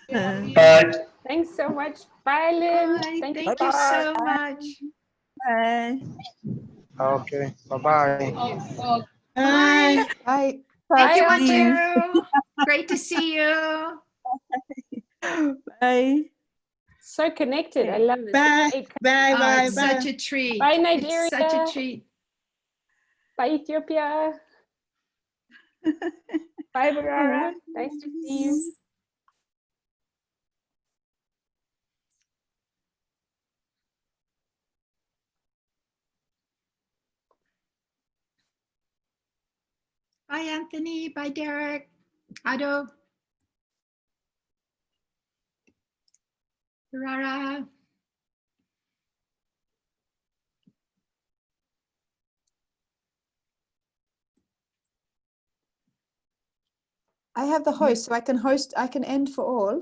Bye. Bye. Thanks so much. Bye, Lynn. Bye. Thank you. Thank you so much. Bye. Okay. Bye-bye. Bye. Bye. Thank you, Bye, Antaru. Great to see you. Bye. So connected. I love this. Bye. Bye. Oh, Bye. it's such a treat. Bye, It's Nigeria. such a treat. Bye, Ethiopia. Bye, Barara. Nice to see you. Bye, Anthony. Bye, Derek. Ado. Rara. I have the host, so I can end for all.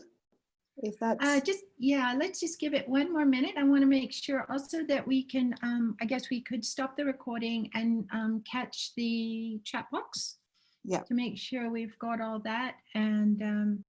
If that's Let's just give it one more minute. I want to make sure also that we can, I guess we could stop the recording and catch the chat box. Yeah. To make sure we've got all that. And